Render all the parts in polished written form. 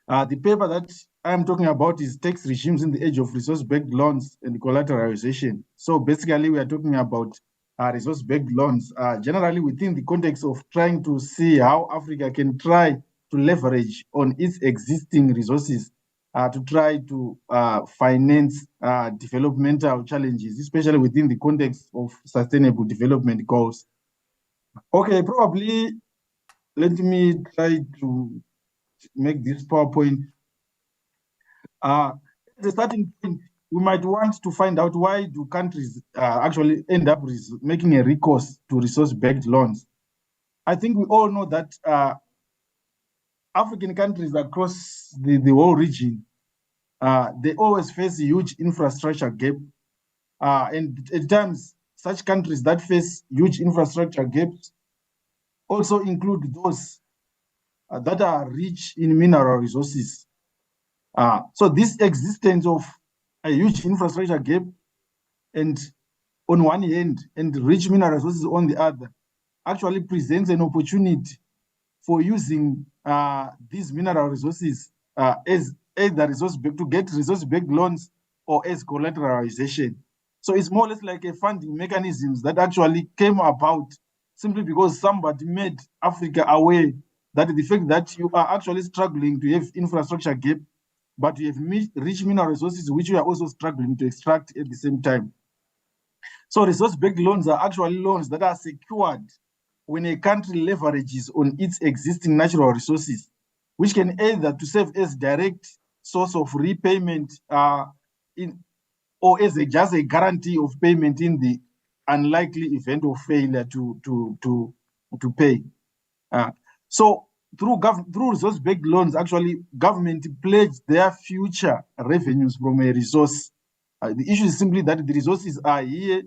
The paper that I'm talking about is tax regimes in the age of resource-backed loans and collateralization. So basically, we are talking about resource-backed loans, generally within the context of trying to see how Africa can try to leverage on its existing resources to try to finance developmental challenges, especially within the context of sustainable development goals. Okay, probably let me try to make this PowerPoint. As a starting point, we might want to find out why do countries actually end up making a recourse to resource-backed loans. I think we all know that African countries across the whole region, they always face a huge infrastructure gap. And at times, such countries that face huge infrastructure gaps also include those that are rich in mineral resources. So this existence of a huge infrastructure gap and on one hand and rich mineral resources on the other actually presents an opportunity for using these mineral resources as either to get resource-backed loans or as collateralization. So it's more or less like a funding mechanisms that actually came about simply because somebody made Africa aware that the fact that you are actually struggling to have infrastructure gap, but you have rich mineral resources which you are also struggling to extract at the same time. So resource-backed loans are actually loans that are secured when a country leverages on its existing natural resources, which can either to serve as direct source of repayment or as just a guarantee of payment in the unlikely event of failure to pay. So through resource-backed loans, actually government pledge their future revenues from a resource. The issue is simply that the resources are here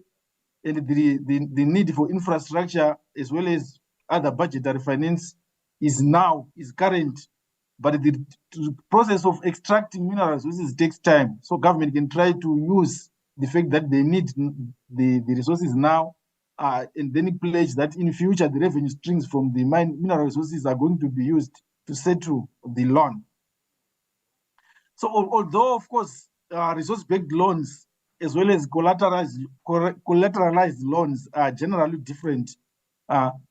and the need for infrastructure as well as other budgetary finance is current, but the process of extracting mineral resources takes time. So government can try to use the fact that they need the resources now, and then pledge that in future the revenue streams from the mineral resources are going to be used to settle the loan. So although, of course, resource-backed loans as well as collateralized loans are generally different,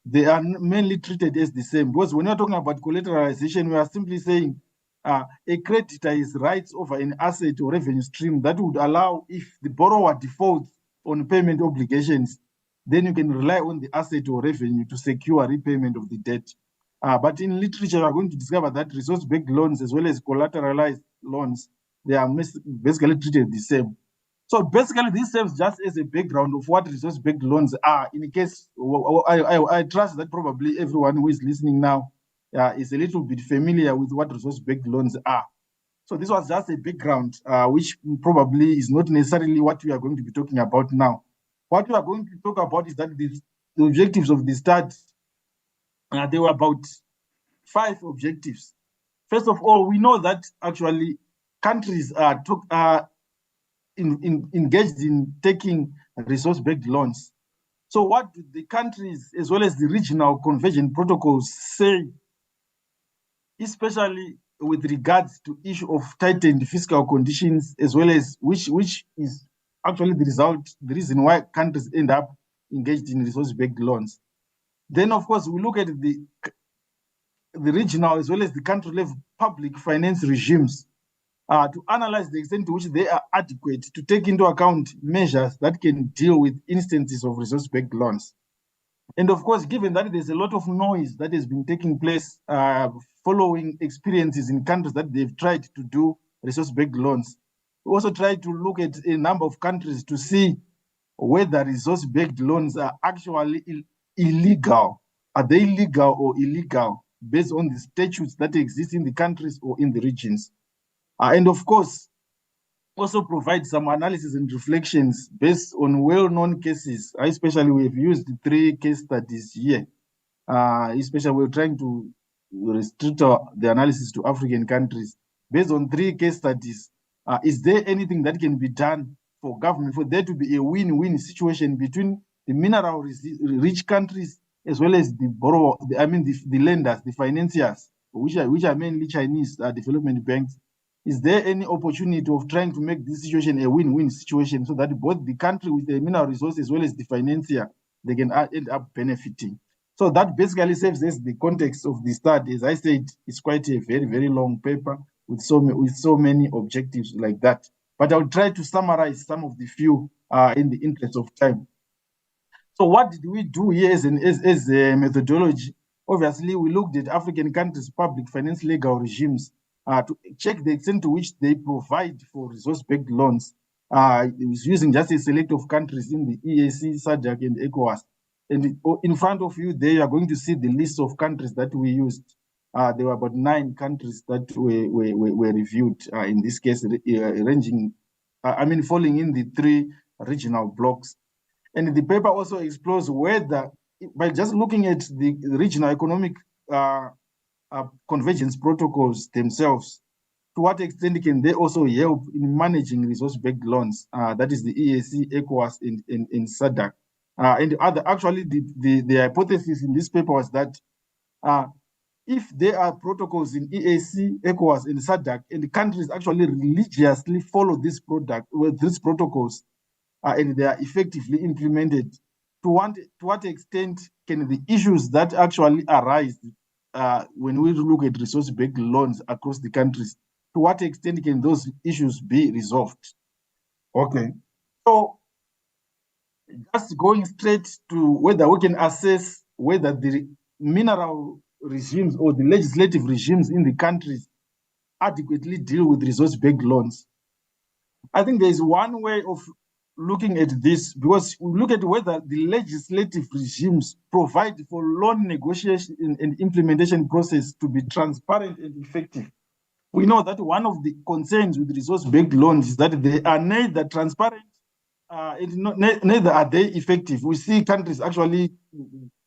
they are mainly treated as the same. Because when you're talking about collateralization, we are simply saying a creditor has rights over an asset or revenue stream that would allow, if the borrower defaults on payment obligations, then you can rely on the asset or revenue to secure repayment of the debt. But in literature, we are going to discover that resource-backed loans as well as collateralized loans, they are basically treated the same. So basically, this serves just as a background of what resource-backed loans are. In case, I trust that probably everyone who is listening now is a little bit familiar with what resource-backed loans are. So this was just a background, which probably is not necessarily what we are going to be talking about now. What we are going to talk about is that the objectives of the study, there were about 5 objectives. First of all, we know that actually countries are engaged in taking resource-backed loans. So what do the countries as well as the regional convergent protocols say, especially with regards to issue of tightened fiscal conditions, as well as which is actually the reason why countries end up engaged in resource-backed loans. Then, of course, we look at the regional as well as the country level public finance regimes to analyze the extent to which they are adequate to take into account measures that can deal with instances of resource-backed loans. And of course, given that there's a lot of noise that has been taking place following experiences in countries that they've tried to do resource-backed loans, we also try to look at a number of countries to see whether resource-backed loans are actually illegal. Are they legal or illegal based on the statutes that exist in the countries or in the regions? And of course, also provide some analysis and reflections based on well-known cases. Especially, we've used 3 case studies here. Especially, we're trying to restrict the analysis to African countries. Based on 3 case studies, is there anything that can be done for government for there to be a win-win situation between the mineral-rich countries as well as the borrower, the lenders, the financiers, which are mainly Chinese development banks, is there any opportunity of trying to make this situation a win-win situation so that both the country with the mineral resources as well as the financier, they can end up benefiting? So that basically serves as the context of the study. As I said, it's quite a very, very long paper with so many objectives like that. But I'll try to summarize some of the few in the interest of time. So what did we do here as a methodology? Obviously, we looked at African countries' public finance legal regimes to check the extent to which they provide for resource-backed loans. It was using just a select of countries in the EAC, SADC, and ECOWAS. And in front of you there, you are going to see the list of countries that we used. There were about 9 countries that were reviewed, in this case, ranging, falling in the 3 regional blocks. And the paper also explores whether, by just looking at the regional economic convergence protocols themselves, to what extent can they also help in managing resource-backed loans? That is the EAC, ECOWAS, in SADC. Actually, the hypothesis in this paper was that if there are protocols in EAC, ECOWAS, and SADC, and the countries actually religiously follow these protocols, and they are effectively implemented, to what extent can the issues that actually arise when we look at resource-backed loans across the countries, to what extent can those issues be resolved? Okay, so just going straight to whether we can assess whether the mineral regimes or the legislative regimes in the countries adequately deal with resource-backed loans. I think there is one way of looking at this, because we look at whether the legislative regimes provide for loan negotiation and implementation process to be transparent and effective. We know that one of the concerns with resource-backed loans is that they are neither transparent and neither are they effective. We see countries actually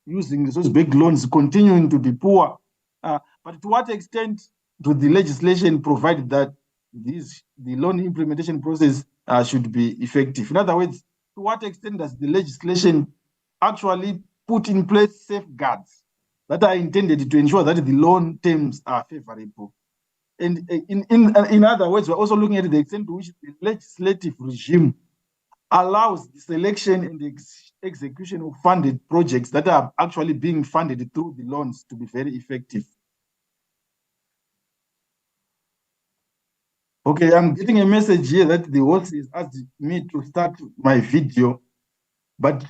using resource-backed loans continuing to be poor. But to what extent do the legislation provide that the loan implementation process should be effective? In other words, to what extent does the legislation actually put in place safeguards that are intended to ensure that the loan terms are favorable? And in other words, we're also looking at the extent to which the legislative regime allows the selection and the execution of funded projects that are actually being funded through the loans to be very effective. Okay, I'm getting a message here that the host has asked me to start my video, but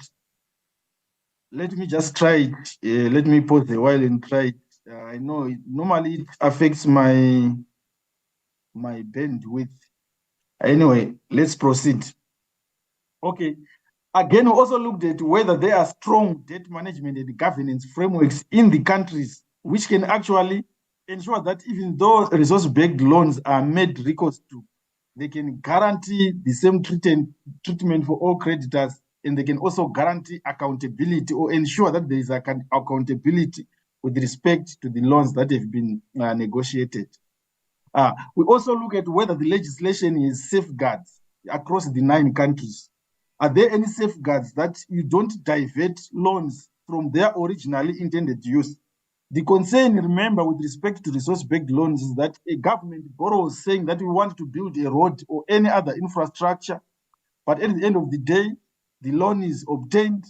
let me just try it. Let me pause a while and try it. I know normally it affects my bandwidth. Anyway, let's proceed. Okay, again, we also looked at whether there are strong debt management and governance frameworks in the countries which can actually ensure that even though resource-backed loans are made recourse to, they can guarantee the same treatment for all creditors, and they can also guarantee accountability or ensure that there is accountability with respect to the loans that have been negotiated. We also look at whether the legislation is safeguards across the 9 countries. Are there any safeguards that you don't divert loans from their originally intended use? The concern, remember, with respect to resource-backed loans is that a government borrows saying that we want to build a road or any other infrastructure, but at the end of the day, the loan is obtained,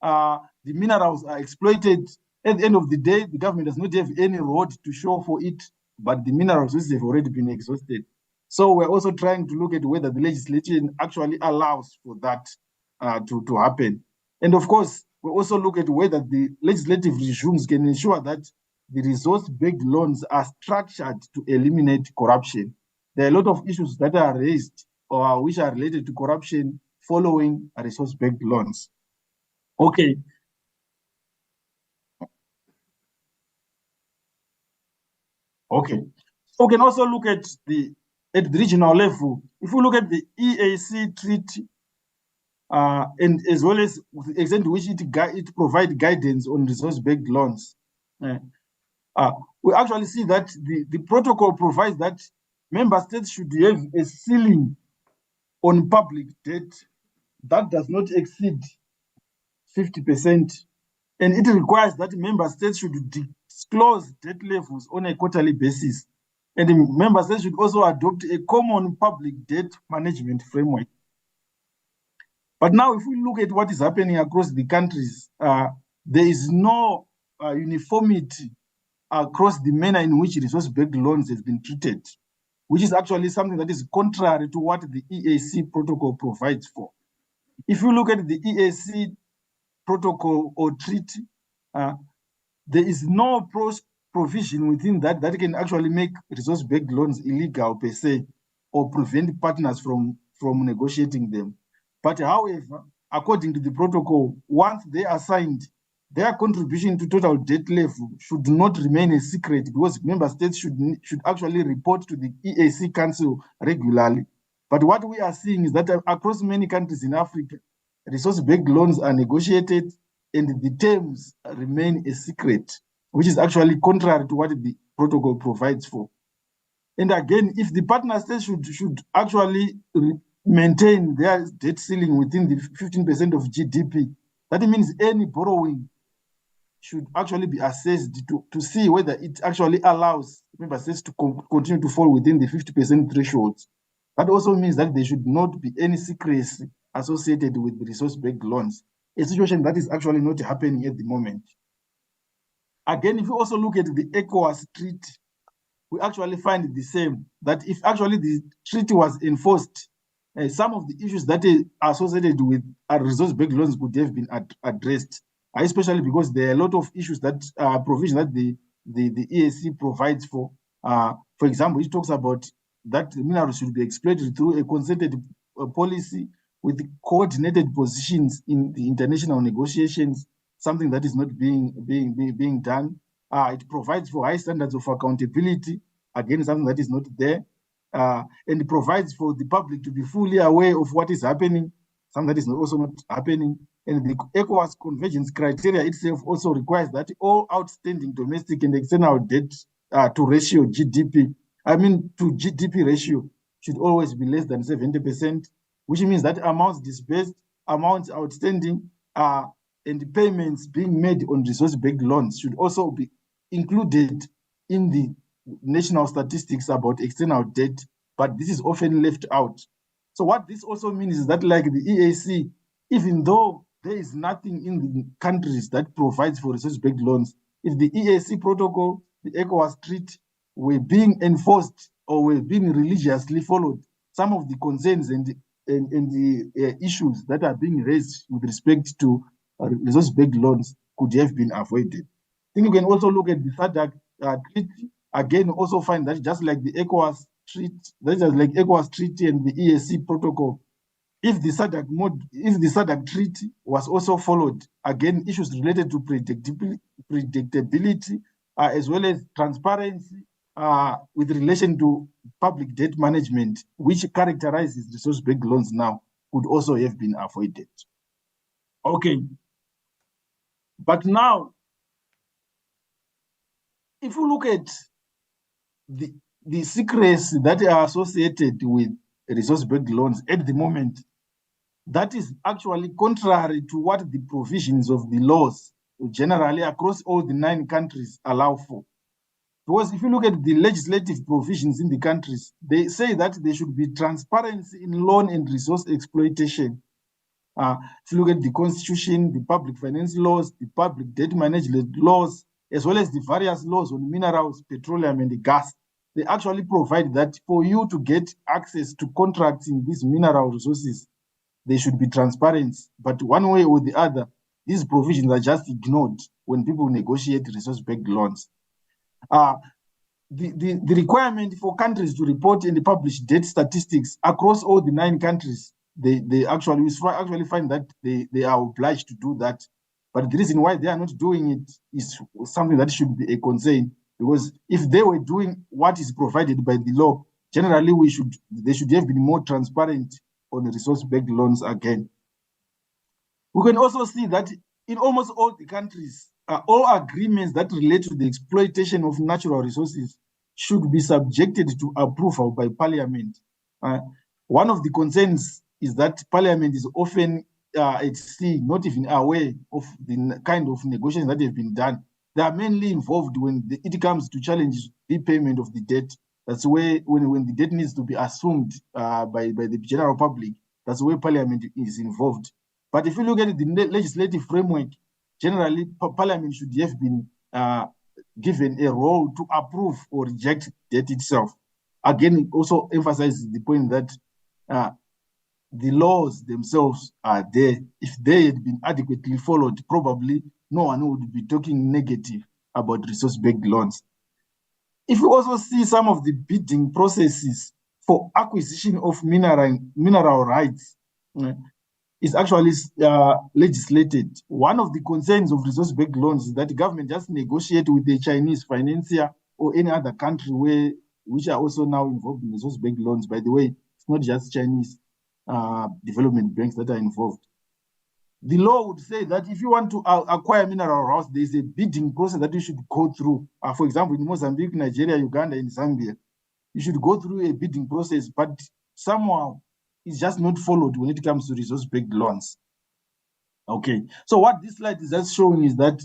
the minerals are exploited. At the end of the day, the government does not have any road to show for it, but the mineral resources have already been exhausted. So we're also trying to look at whether the legislation actually allows for that to happen. And of course, we also look at whether the legislative regimes can ensure that the resource-backed loans are structured to eliminate corruption. There are a lot of issues that are raised or which are related to corruption following resource-backed loans. Okay. Okay. So we can also look at the regional level. If we look at the EAC treaty, and as well as the extent to which it provides guidance on resource-backed loans, we actually see that the protocol provides that member states should have a ceiling on public debt that does not exceed 50%, and it requires that member states should disclose debt levels on a quarterly basis. And the member states should also adopt a common public debt management framework. But now, if we look at what is happening across the countries, there is no uniformity across the manner in which resource-backed loans have been treated, which is actually something that is contrary to what the EAC protocol provides for. If you look at the EAC protocol or treaty, there is no provision within that can actually make resource-backed loans illegal per se, or prevent partners from negotiating them. But however, according to the protocol, once they are signed, their contribution to total debt level should not remain a secret, because member states should actually report to the EAC Council regularly. But what we are seeing is that across many countries in Africa, resource-backed loans are negotiated and the terms remain a secret, which is actually contrary to what the protocol provides for. And again, if the partner states should actually maintain their debt ceiling within the 15% of GDP, that means any borrowing should actually be assessed to see whether it actually allows member states to continue to fall within the 50% threshold. That also means that there should not be any secrecy associated with the resource-backed loans, a situation that is actually not happening at the moment. Again, if you also look at the ECOWAS treaty, we actually find the same, that if actually the treaty was enforced, some of the issues that are associated with resource-backed loans could have been addressed, especially because there are a lot of issues that provision that the EAC provides for. For example, it talks about that minerals should be exploited through a concerted policy with coordinated positions in the international negotiations, something that is not being done. It provides for high standards of accountability, again, something that is not there. And it provides for the public to be fully aware of what is happening, something that is also not happening. And the ECOWAS convergence criteria itself also requires that all outstanding domestic and external debt to GDP ratio should always be less than 70%, which means that amounts disbursed, amounts outstanding, and payments being made on resource-backed loans should also be included in the national statistics about external debt, but this is often left out. So what this also means is that, like the EAC, even though there is nothing in the countries that provides for resource-backed loans, if the EAC protocol, the ECOWAS treaty were being enforced or were being religiously followed, some of the concerns and the issues that are being raised with respect to resource-backed loans could have been avoided. I think you can also look at the SADC treaty. Again, also find that just like the ECOWAS treaty and the EAC protocol, if the SADC treaty was also followed, again, issues related to predictability as well as transparency with relation to public debt management, which characterizes resource-backed loans now, could also have been avoided. Okay. But now, if you look at the secrecy that are associated with resource-backed loans at the moment, that is actually contrary to what the provisions of the laws generally across all the 9 countries allow for. Because if you look at the legislative provisions in the countries, they say that there should be transparency in loan and resource exploitation. If you look at the Constitution, the public finance laws, the public debt management laws, as well as the various laws on minerals, petroleum, and gas, they actually provide that for you to get access to contracting these mineral resources, there should be transparency. But one way or the other, these provisions are just ignored when people negotiate resource-backed loans. The requirement for countries to report and publish debt statistics across all the 9 countries, we actually find that they are obliged to do that. But the reason why they are not doing it is something that should be a concern, because if they were doing what is provided by the law, generally they should have been more transparent on resource-backed loans again. We can also see that in almost all the countries, all agreements that relate to the exploitation of natural resources should be subjected to approval by Parliament. One of the concerns is that Parliament is often at sea, not even aware of the kind of negotiations that have been done. they are mainly involved when it comes to challenge repayment of the debt. That's where, when the debt needs to be assumed by the general public, that's where Parliament is involved. But if you look at the legislative framework, generally Parliament should have been given a role to approve or reject debt itself. Again, it also emphasizes the point that the laws themselves are there. If they had been adequately followed, probably no one would be talking negative about resource-based loans. If you also see some of the bidding processes for acquisition of mineral rights, is actually legislated. One of the concerns of resource-based loans is that the government just negotiate with the Chinese financier or any other country which are also now involved in resource-based loans. By the way, it's not just Chinese development banks that are involved. The law would say that if you want to acquire mineral rights, there's a bidding process that you should go through. For example, in Mozambique, Nigeria, Uganda, and Zambia, you should go through a bidding process, but somehow it's just not followed when it comes to resource-based loans. Okay, so what this slide is just showing is that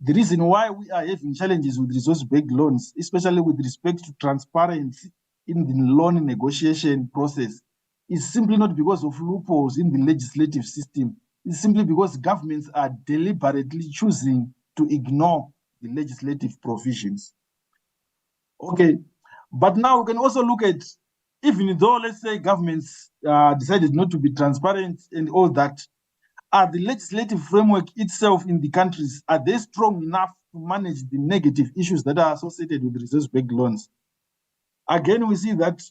the reason why we are having challenges with resource-based loans, especially with respect to transparency in the loan negotiation process, is simply not because of loopholes in the legislative system. It's simply because governments are deliberately choosing to ignore the legislative provisions. Okay, but now we can also look at, even though, let's say, governments decided not to be transparent and all that, are the legislative framework itself in the countries, are they strong enough to manage the negative issues that are associated with resource-based loans? Again, we see that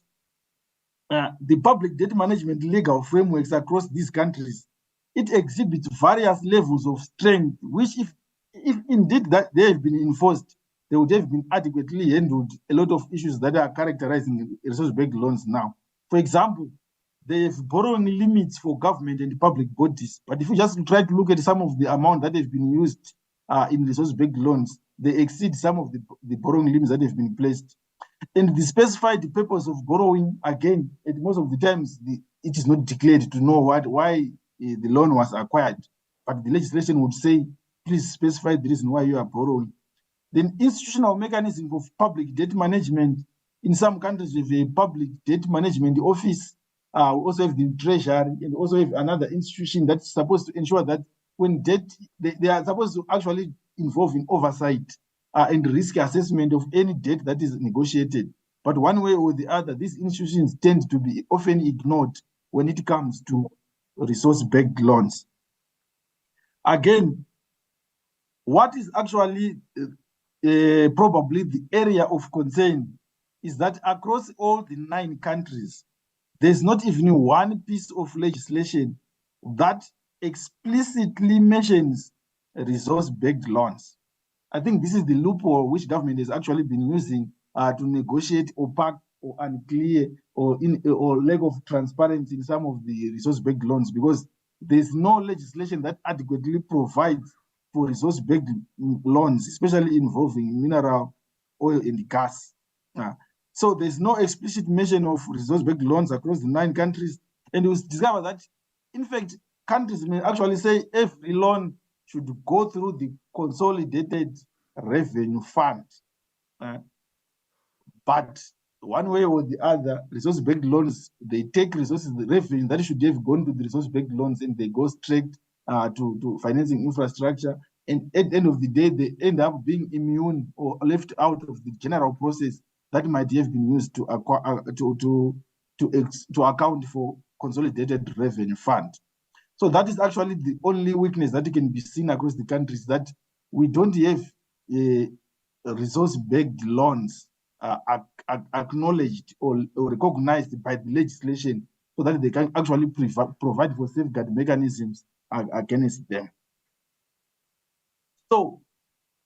the public debt management legal frameworks across these countries, it exhibits various levels of strength, which if indeed that they have been enforced, they would have been adequately handled a lot of issues that are characterizing resource-based loans now. For example, they have borrowing limits for government and public bodies. But if you just try to look at some of the amount that have been used in resource-based loans, they exceed some of the borrowing limits that have been placed. And the specified purpose of borrowing, again, at most of the times, it is not declared to know why the loan was acquired. But the legislation would say, please specify the reason why you are borrowing. Then institutional mechanism of public debt management. In some countries, we have a public debt management office. We also have the treasury, and also have another institution that's supposed to ensure that when debt, they are supposed to actually involve in oversight and risk assessment of any debt that is negotiated. But one way or the other, these institutions tend to be often ignored when it comes to resource-based loans. Again, what is actually probably the area of concern is that across all the 9 countries, there's not even one piece of legislation that explicitly mentions resource-based loans. I think this is the loophole which government has actually been using to negotiate opaque or unclear or lack of transparency in some of the resource-based loans, because there's no legislation that adequately provides for resource-based loans, especially involving mineral, oil, and gas. So there's no explicit mention of resource-based loans across the 9 countries. And we discover that, in fact, countries may actually say every loan should go through the consolidated revenue fund. But one way or the other, resource-based loans, they take resources, the revenue that should have gone to the resource-based loans, and they go straight to financing infrastructure. And at the end of the day, they end up being immune or left out of the general process that might have been used to account for consolidated revenue fund. So that is actually the only weakness that can be seen across the countries, that we don't have resource-based loans acknowledged or recognized by the legislation, so that they can actually provide for safeguard mechanisms against them. So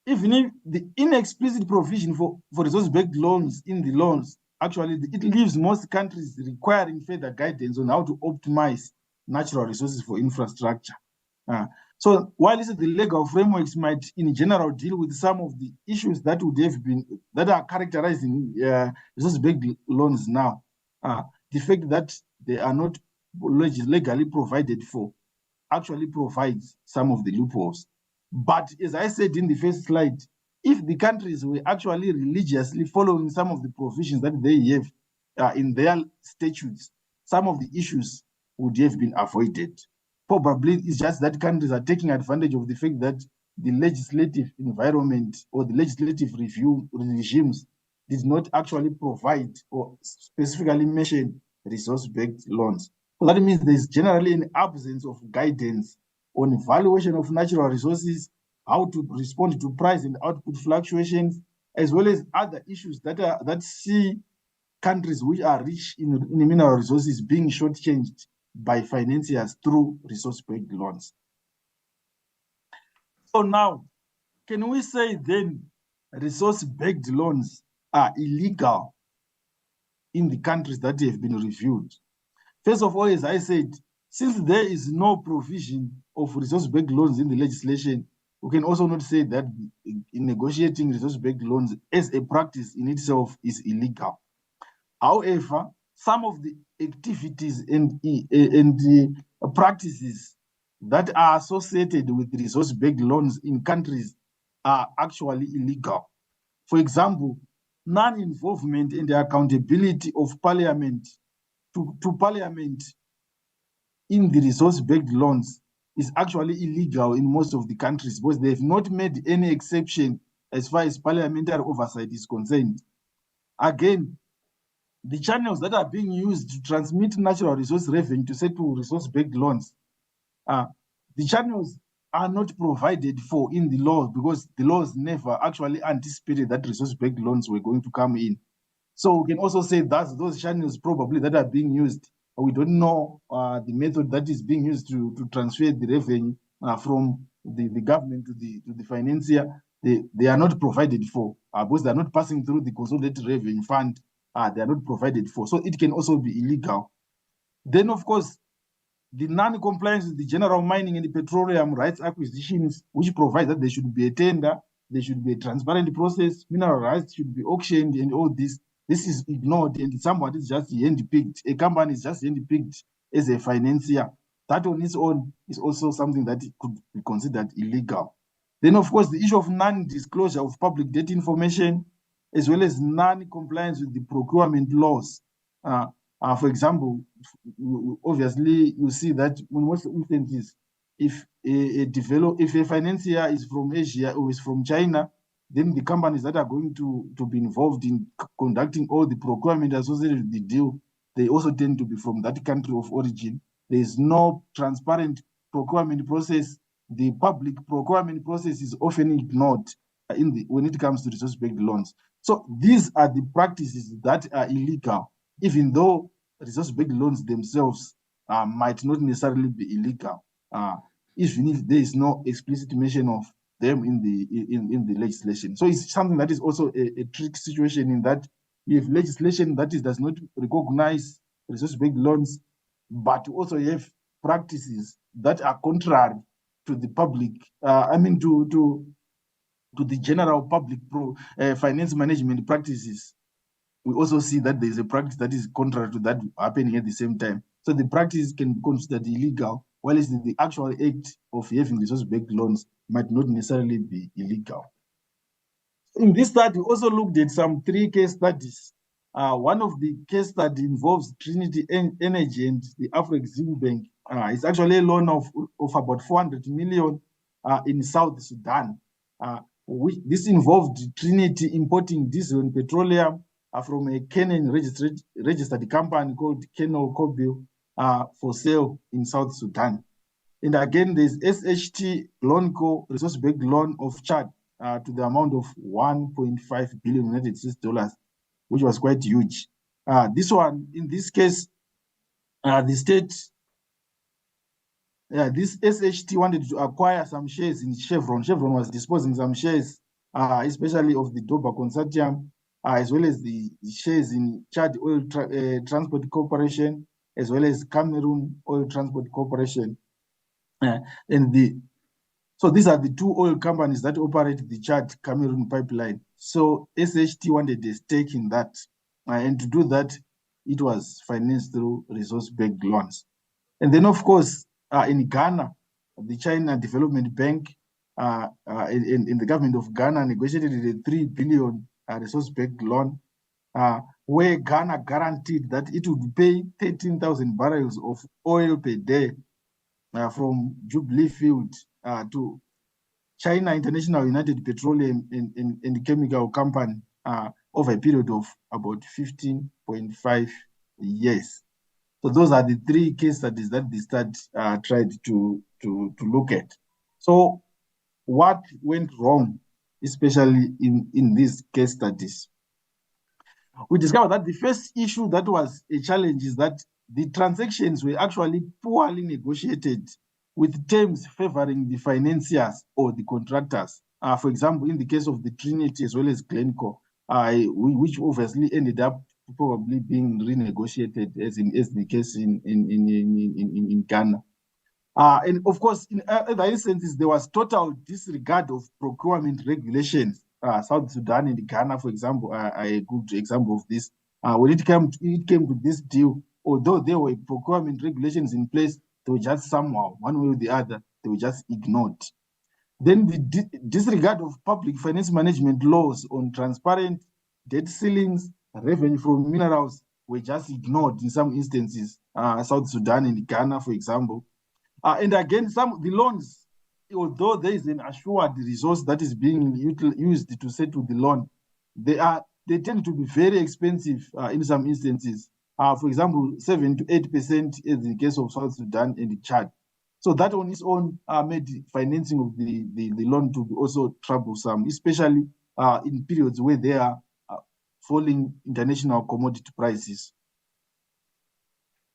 even if the inexplicit provision for resource-based loans in the loans, actually it leaves most countries requiring further guidance on how to optimize natural resources for infrastructure. So while the legal frameworks might in general deal with some of the issues that would have been, that are characterizing resource-based loans now, the fact that they are not legally provided for actually provides some of the loopholes. But as I said in the first slide, if the countries were actually religiously following some of the provisions that they have in their statutes, some of the issues would have been avoided. Probably it's just that countries are taking advantage of the fact that the legislative environment or the legislative review regimes did not actually provide or specifically mention resource-backed loans. So that means there's generally an absence of guidance on evaluation of natural resources, how to respond to price and output fluctuations, as well as other issues that see countries which are rich in mineral resources being shortchanged by financiers through resource-backed loans. So now, can we say then resource-backed loans are illegal in the countries that have been reviewed? First of all, as I said, since there is no provision of resource-backed loans in the legislation, we can also not say that in negotiating resource-backed loans as a practice in itself is illegal. However, some of the activities and the practices that are associated with resource-backed loans in countries are actually illegal. For example, non-involvement in the accountability of Parliament to Parliament in the resource-backed loans is actually illegal in most of the countries because they have not made any exception as far as parliamentary oversight is concerned. Again, the channels that are being used to transmit natural resource revenue to settle resource-backed loans, the channels are not provided for in the law because the laws never actually anticipated that resource-backed loans were going to come in. So we can also say that those channels probably that are being used, we don't know the method that is being used to transfer the revenue from the government to the financier. They are not provided for because they are not passing through the consolidated revenue fund. They are not provided for. So it can also be illegal. Then, of course, the non-compliance with the general mining and the petroleum rights acquisitions, which provide that there should be a tender, there should be a transparent process, mineral rights should be auctioned, and all this. This is ignored, and someone is just handpicked. A company is just handpicked as a financier. That on its own is also something that could be considered illegal. Then, of course, the issue of non-disclosure of public data information, as well as non-compliance with the procurement laws. For example, obviously, you see that in most instances, if a financier is from Asia or is from China, then the companies that are going to be involved in conducting all the procurement associated with the deal, they also tend to be from that country of origin. There is no transparent procurement process. The public procurement process is often ignored when it comes to resource-backed loans. So these are the practices that are illegal, even though resource-backed loans themselves might not necessarily be illegal, even if there is no explicit mention of them in the legislation. So it's something that is also a tricky situation in that we have legislation that does not recognize resource-backed loans, but also have practices that are contrary to the public, to the general public finance management practices. We also see that there is a practice that is contrary to that happening at the same time. So the practice can be considered illegal, while the actual act of having resource-backed loans might not necessarily be illegal. In this study, we also looked at some 3 case studies. One of the case study involves Trinity Energy and the Afro-Exim Bank. It's actually a loan of about 400 million in South Sudan. This involved Trinity importing diesel and petroleum from a Kenyan registered company called Kenol Kobil for sale in South Sudan. And again, there's SHT Loanco resource-backed loan of Chad to the amount of 1.5 billion United States dollars, which was quite huge. This one, in this case, the state, this SHT wanted to acquire some shares in Chevron. Chevron was disposing some shares, especially of the Doba Consortium, as well as the shares in Chad Oil Transport Corporation, as well as Cameroon Oil Transport Corporation. So these are the 2 oil companies that operate the Chad Cameroon pipeline. So SHT wanted a stake in that. And to do that, it was financed through resource-backed loans. And then, of course, in Ghana, the China Development Bank in the government of Ghana negotiated a 3 billion resource-backed loan, where Ghana guaranteed that it would pay 13,000 barrels of oil per day from Jubilee Field to China International United Petroleum and Chemical Company over a period of about 15.5 years. So those are the 3 case studies that the study tried to look at. So what went wrong, especially in these case studies? We discovered that the first issue that was a challenge is that the transactions were actually poorly negotiated, with terms favoring the financiers or the contractors. For example, in the case of the Trinity as well as Glencore, which obviously ended up probably being renegotiated as the case in Ghana. And of course, in other instances, there was total disregard of procurement regulations. South Sudan and Ghana, for example, are a good example of this. When it came to this deal, although there were procurement regulations in place, they were just somehow, one way or the other, they were just ignored. Then the disregard of public finance management laws on transparent debt ceilings, revenue from minerals were just ignored in some instances. South Sudan and Ghana, for example. And again, the loans, although there is an assured resource that is being used to settle the loan, they tend to be very expensive in some instances. For example, 7 to 8% in the case of South Sudan and Chad. So that on its own made financing of the loan to be also troublesome, especially in periods where there are falling international commodity prices.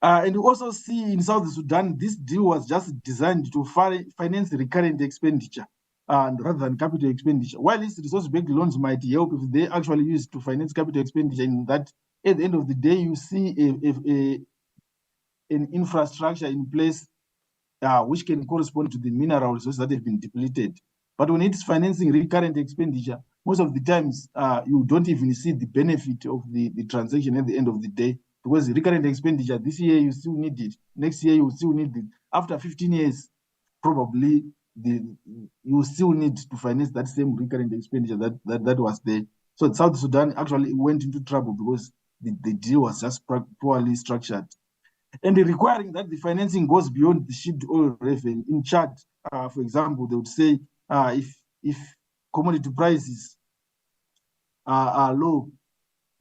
And you also see in South Sudan, this deal was just designed to finance recurrent expenditure rather than capital expenditure. While these resource-backed loans might help if they actually use to finance capital expenditure, in that at the end of the day, you see an infrastructure in place which can correspond to the mineral resources that have been depleted. But when it's financing recurrent expenditure, most of the times you don't even see the benefit of the transaction at the end of the day, because the recurrent expenditure, this year you still need it, next year you still need it. After 15 years, probably you still need to finance that same recurrent expenditure that was there. So South Sudan actually went into trouble because the deal was just poorly structured. And requiring that the financing goes beyond the shipped oil revenue. In Chad, for example, they would say if commodity prices are low,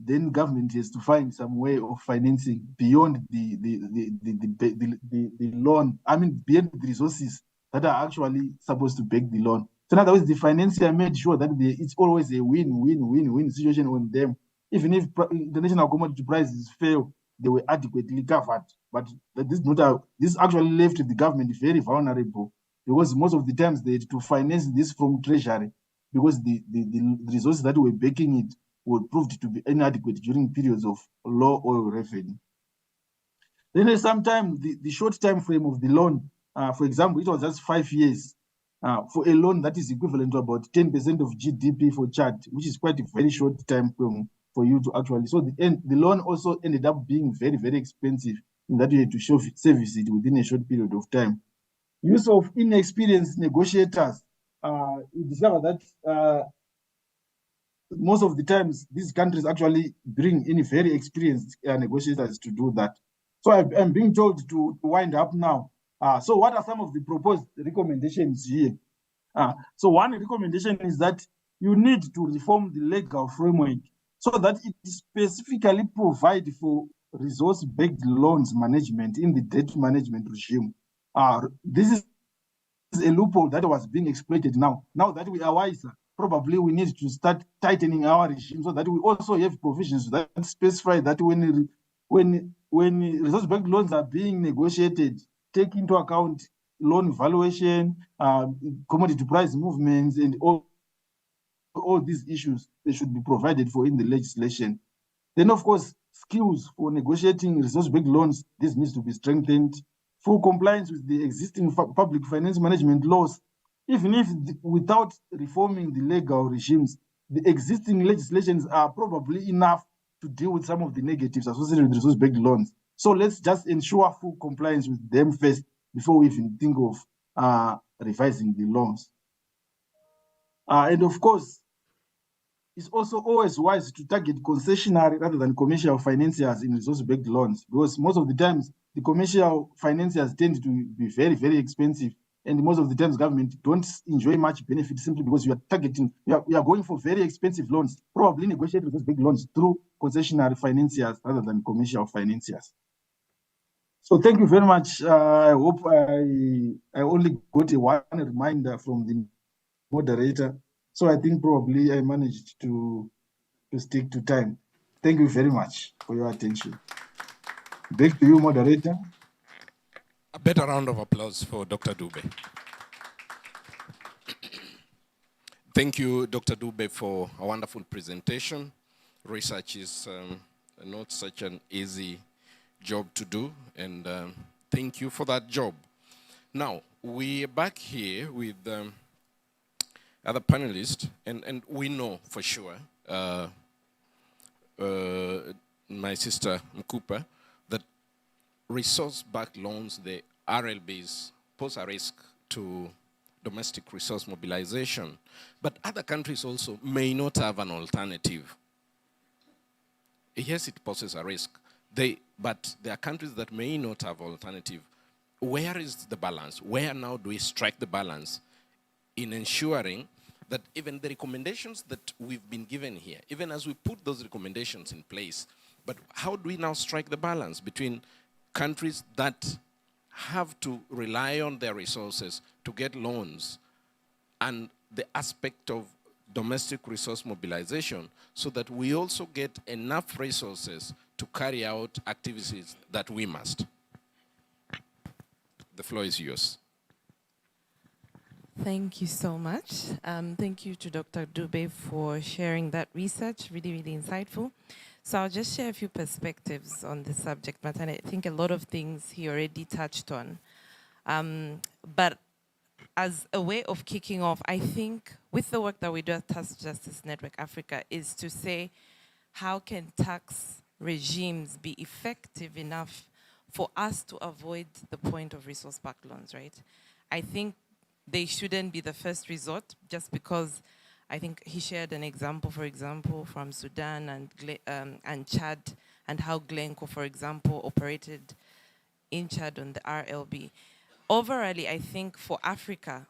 then government has to find some way of financing beyond the loan. I mean, beyond the resources that are actually supposed to back the loan. So in other words, the financier made sure that it's always a win-win-win-win situation on them. Even if international commodity prices fail, they were adequately covered. But this actually left the government very vulnerable, because most of the times they had to finance this from treasury, because the resources that were backing it were proved to be inadequate during periods of low oil revenue. Then sometimes the short time frame of the loan, for example, it was just 5 years for a loan that is equivalent to about 10% of GDP for Chad, which is quite a very short time frame for you to actually. So the loan also ended up being very, very expensive, in that you had to service it within a short period of time. Use of inexperienced negotiators. You discover that most of the times these countries actually bring in very experienced negotiators to do that. So I'm being told to wind up now. So what are some of the proposed recommendations here? So one recommendation is that you need to reform the legal framework so that it specifically provides for resource-backed loans management in the debt management regime. This is a loophole that was being exploited now. Now that we are wiser, probably we need to start tightening our regime so that we also have provisions that specify that when resource-backed loans are being negotiated, take into account loan valuation, commodity price movements, and all these issues, they should be provided for in the legislation. Then, of course, skills for negotiating resource-backed loans, this needs to be strengthened. Full compliance with the existing public finance management laws, even if without reforming the legal regimes, the existing legislations are probably enough to deal with some of the negatives associated with resource-backed loans. So let's just ensure full compliance with them first before we even think of revising the laws. And of course, it's also always wise to target concessionary rather than commercial financiers in resource-backed loans, because most of the times the commercial financiers tend to be very, very expensive, and most of the times government don't enjoy much benefit simply because you are targeting, you are going for very expensive loans, probably negotiate resource-backed loans through concessionary financiers rather than commercial financiers. So thank you very much. I hope I only got one reminder from the moderator. So I think probably I managed to stick to time. Thank you very much for your attention. Back to you, moderator. A better round of applause for Dr. Dube. Thank you, Dr. Dube, for a wonderful presentation. Research is not such an easy job to do, and thank you for that job. Now, we're back here with other panelists, and we know for sure, my sister Mkupa, that resource-backed loans, the RLBs, pose a risk to domestic resource mobilization. But other countries also may not have an alternative. Yes, it poses a risk. But there are countries that may not have alternative. Where is the balance? Where now do we strike the balance in ensuring that even the recommendations that we've been given here, even as we put those recommendations in place, but how do we now strike the balance between countries that have to rely on their resources to get loans and the aspect of domestic resource mobilization, so that we also get enough resources to carry out activities that we must? The floor is yours. Thank you so much. Thank you to Dr. Dube for sharing that research, really, really insightful. So I'll just share a few perspectives on the subject matter, and I think a lot of things he already touched on. But as a way of kicking off, I think with the work that we do at Tax Justice Network Africa is to say, how can tax regimes be effective enough for us to avoid the point of resource-backed loans, right? I think they shouldn't be the first resort, just because I think he shared an example, for example, from Sudan and Chad, and how Glencoe, for example, operated in Chad on the RLB. Overall, I think for Africa,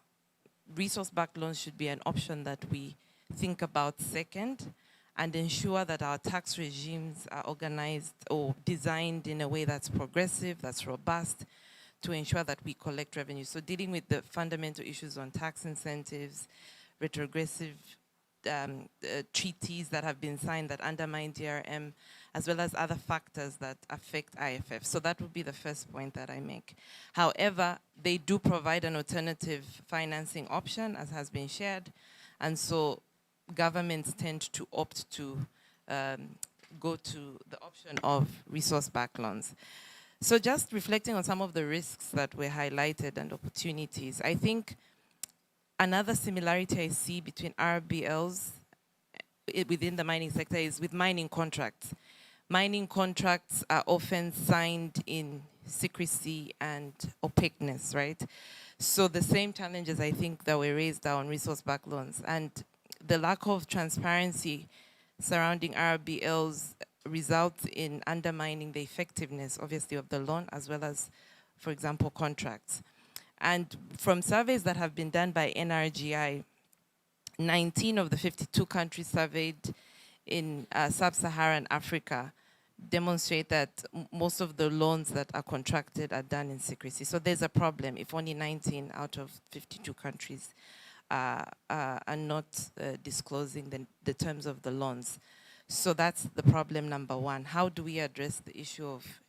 resource-backed loans should be an option that we think about second, and ensure that our tax regimes are organized or designed in a way that's progressive, that's robust, to ensure that we collect revenue. So dealing with the fundamental issues on tax incentives, retrogressive treaties that have been signed that undermine DRM, as well as other factors that affect IFF. So that would be the first point that I make. However, they do provide an alternative financing option, as has been shared, and so governments tend to opt to go to the option of resource-backed loans. So just reflecting on some of the risks that were highlighted and opportunities, I think another similarity I see between RBLs within the mining sector is with mining contracts. Mining contracts are often signed in secrecy and opaqueness, right? So the same challenges I think that were raised are on resource-backed loans, and the lack of transparency surrounding RBLs results in undermining the effectiveness, obviously, of the loan, as well as, for example, contracts. And from surveys that have been done by NRGI, 19 of the 52 countries surveyed in sub-Saharan Africa demonstrate that most of the loans that are contracted are done in secrecy. So there's a problem if only 19 out of 52 countries are not disclosing the terms of the loans. So that's the problem number one. How do we address the issue of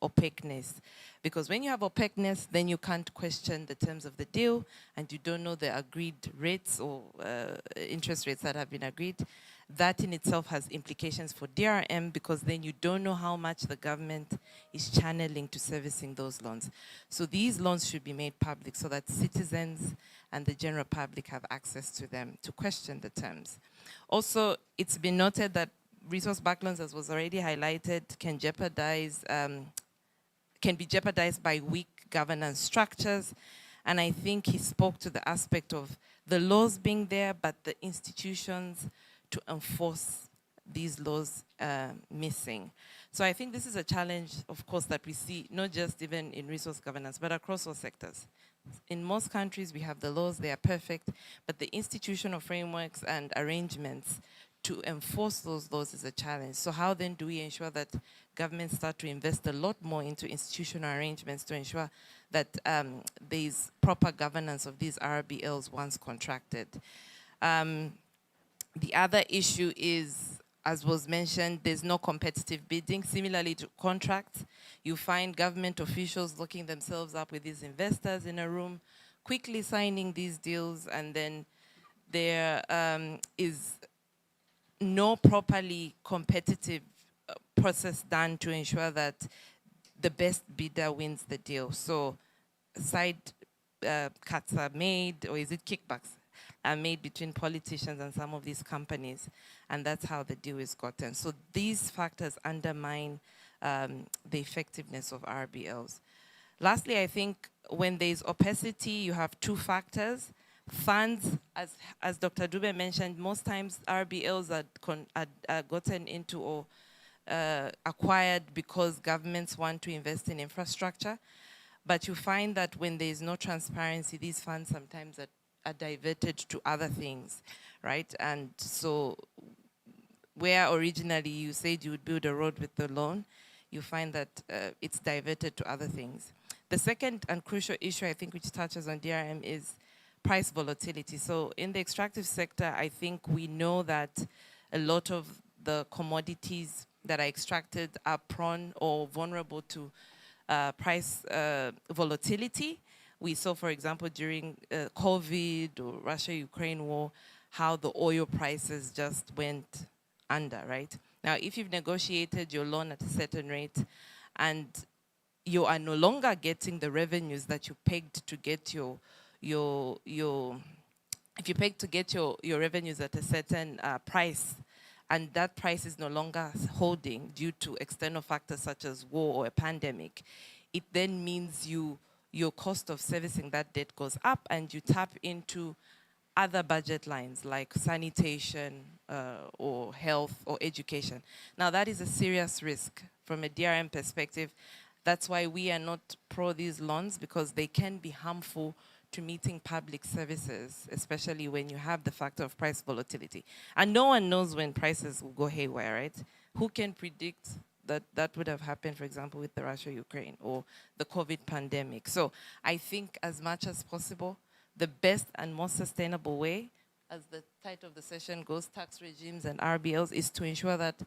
opaqueness? Because when you have opaqueness, then you can't question the terms of the deal, and you don't know the agreed rates or interest rates that have been agreed. That in itself has implications for DRM, because then you don't know how much the government is channeling to servicing those loans. So these loans should be made public so that citizens and the general public have access to them to question the terms. Also, it's been noted that resource-backed loans, as was already highlighted, can be jeopardized by weak governance structures. And I think he spoke to the aspect of the laws being there, but the institutions to enforce these laws missing. So I think this is a challenge, of course, that we see, not just even in resource governance, but across all sectors. In most countries, we have the laws, they are perfect, but the institutional frameworks and arrangements to enforce those laws is a challenge. So how then do we ensure that governments start to invest a lot more into institutional arrangements to ensure that there's proper governance of these RBLs once contracted? The other issue is, as was mentioned, there's no competitive bidding. Similarly to contracts, you find government officials locking themselves up with these investors in a room, quickly signing these deals, and then there is no properly competitive process done to ensure that the best bidder wins the deal. So side cuts are made, or is it kickbacks, are made between politicians and some of these companies, and that's how the deal is gotten. So these factors undermine the effectiveness of RBLs. Lastly, I think when there's opacity, you have two factors. Funds, as Dr. Dube mentioned, most times RBLs are gotten into or acquired because governments want to invest in infrastructure. But you find that when there is no transparency, these funds sometimes are diverted to other things, right? And so where originally you said you would build a road with the loan, you find that it's diverted to other things. The second and crucial issue, I think, which touches on DRM is price volatility. So in the extractive sector, I think we know that a lot of the commodities that are extracted are prone or vulnerable to price volatility. We saw, for example, during COVID or Russia-Ukraine war, how the oil prices just went under, right? Now, if you've negotiated your loan at a certain rate and you are no longer getting the revenues that you pegged to get your revenues at a certain price, and that price is no longer holding due to external factors such as war or a pandemic, it then means your cost of servicing that debt goes up, and you tap into other budget lines like sanitation or health or education. Now that is a serious risk from a DRM perspective. That's why we are not pro these loans, because they can be harmful to meeting public services, especially when you have the factor of price volatility. And no one knows when prices will go haywire, right? Who can predict that that would have happened, for example, with the Russia-Ukraine or the COVID pandemic? So I think as much as possible, the best and most sustainable way, as the title of the session goes, tax regimes and RBLs, is to ensure that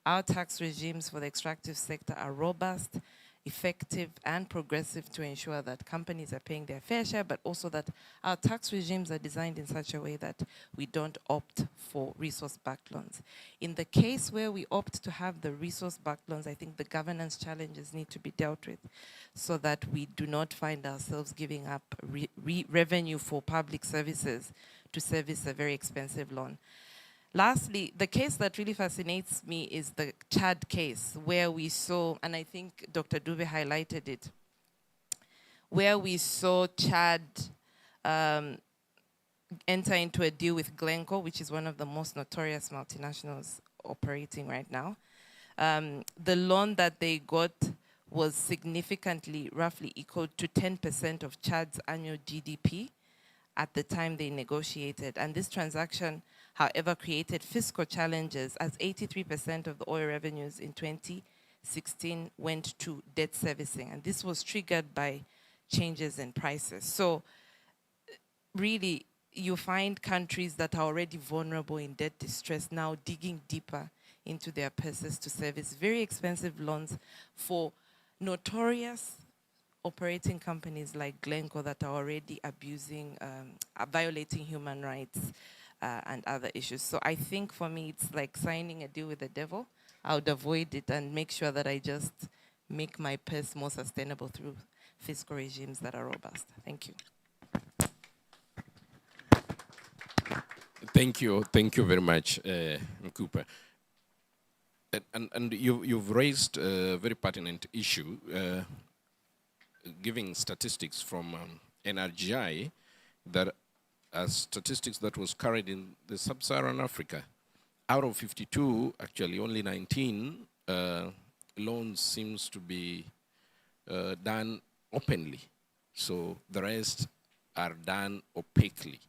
our tax regimes for the extractive sector are robust, effective, and progressive, to ensure that companies are paying their fair share, but also that our tax regimes are designed in such a way that we don't opt for resource-backed loans. In the case where we opt to have the resource-backed loans, I think the governance challenges need to be dealt with so that we do not find ourselves giving up revenue for public services to service a very expensive loan. Lastly, the case that really fascinates me is the Chad case, where we saw, and I think Dr. Dube highlighted it, where we saw Chad enter into a deal with Glencore, which is one of the most notorious multinationals operating right now. The loan that they got was significantly, roughly equal to 10% of Chad's annual GDP at the time they negotiated. And this transaction, however, created fiscal challenges, as 83% of the oil revenues in 2016 went to debt servicing. And this was triggered by changes in prices. So really, you find countries that are already vulnerable in debt distress now digging deeper into their purses to service very expensive loans for notorious operating companies like Glencore that are already abusing, violating human rights and other issues. So I think for me, it's like signing a deal with the devil. I would avoid it and make sure that I just make my purse more sustainable through fiscal regimes that are robust. Thank you. Thank you very much, Cooper. And you've raised a very pertinent issue, giving statistics from NRGI that a statistics that was carried in the sub-Saharan Africa. Out of 52, actually only 19 loans seems to be done openly. So the rest are done opaquely.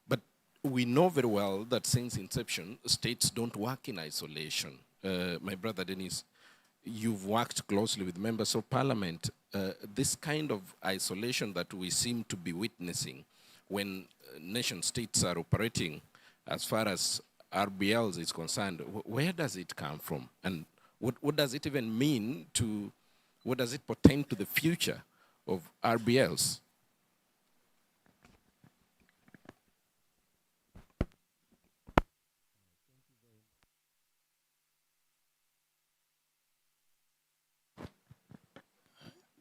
But we know very well that since inception, states don't work in isolation. My brother Dennis, you've worked closely with members of parliament. This kind of isolation that we seem to be witnessing when nation states are operating as far as RBLs is concerned, where does it come from? And what does it even mean to, what does it portend to the future of RBLs?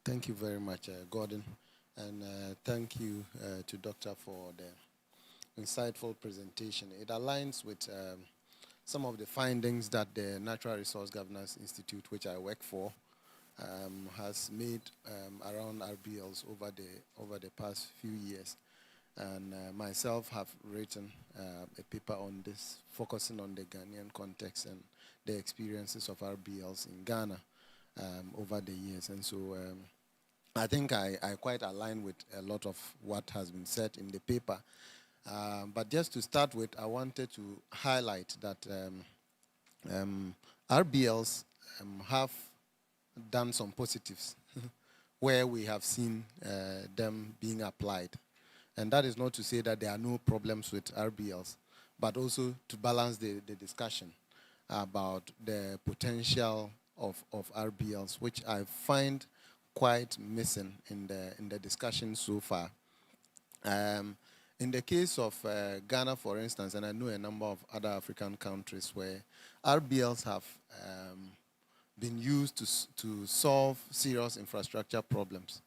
Thank you very much, Gordon. And thank you to Doctor for the insightful presentation. It aligns with some of the findings that the Natural Resource Governance Institute, which I work for, has made around RBLs over the past few years. And myself have written a paper on this, focusing on the Ghanaian context and the experiences of RBLs in Ghana over the years. And so I think I quite align with a lot of what has been said in the paper. But just to start with, I wanted to highlight that RBLs have done some positives where we have seen them being applied. And that is not to say that there are no problems with RBLs, but also to balance the discussion about the potential of RBLs, which I find quite missing in the discussion so far. In the case of Ghana, for instance, and I know a number of other African countries where RBLs have been used to solve serious infrastructure problems.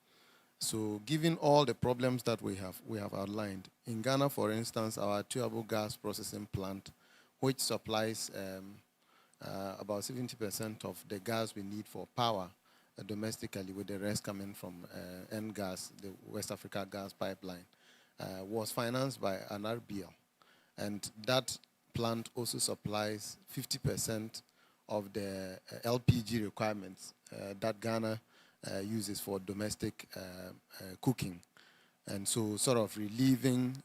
So given all the problems that we have outlined, in Ghana, for instance, our Tuabo gas processing plant, which supplies about 70% of the gas we need for power domestically, with the rest coming from NGAS, the West Africa Gas Pipeline, was financed by an RBL. And that plant also supplies 50% of the LPG requirements that Ghana uses for domestic cooking. And so sort of relieving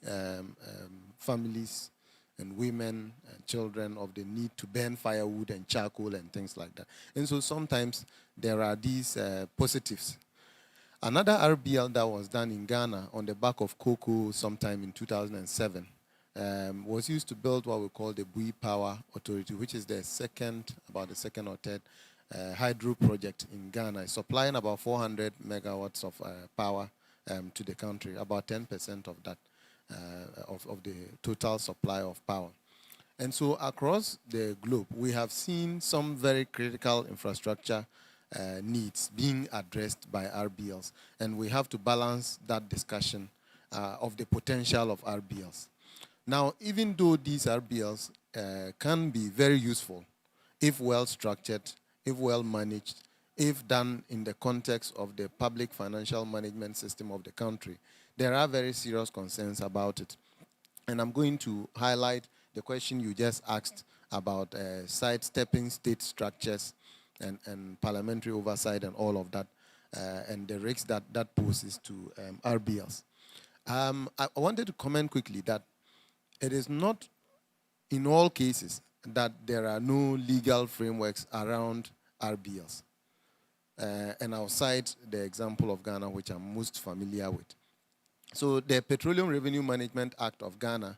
families and women and children of the need to burn firewood and charcoal and things like that. And so sometimes there are these positives. Another RBL that was done in Ghana on the back of cocoa sometime in 2007 was used to build what we call the Bui Power Authority, which is about the second or third hydro project in Ghana, supplying about 400 megawatts of power to the country, about 10% of that, of the total supply of power. And so across the globe, we have seen some very critical infrastructure needs being addressed by RBLs. And we have to balance that discussion of the potential of RBLs. Now, even though these RBLs can be very useful if well structured, if well managed, if done in the context of the public financial management system of the country, there are very serious concerns about it. And I'm going to highlight the question you just asked about sidestepping state structures and parliamentary oversight and all of that, and the risks that poses to RBLs. I wanted to comment quickly that it is not in all cases that there are no legal frameworks around RBLs. And I'll cite the example of Ghana, which I'm most familiar with. So the Petroleum Revenue Management Act of Ghana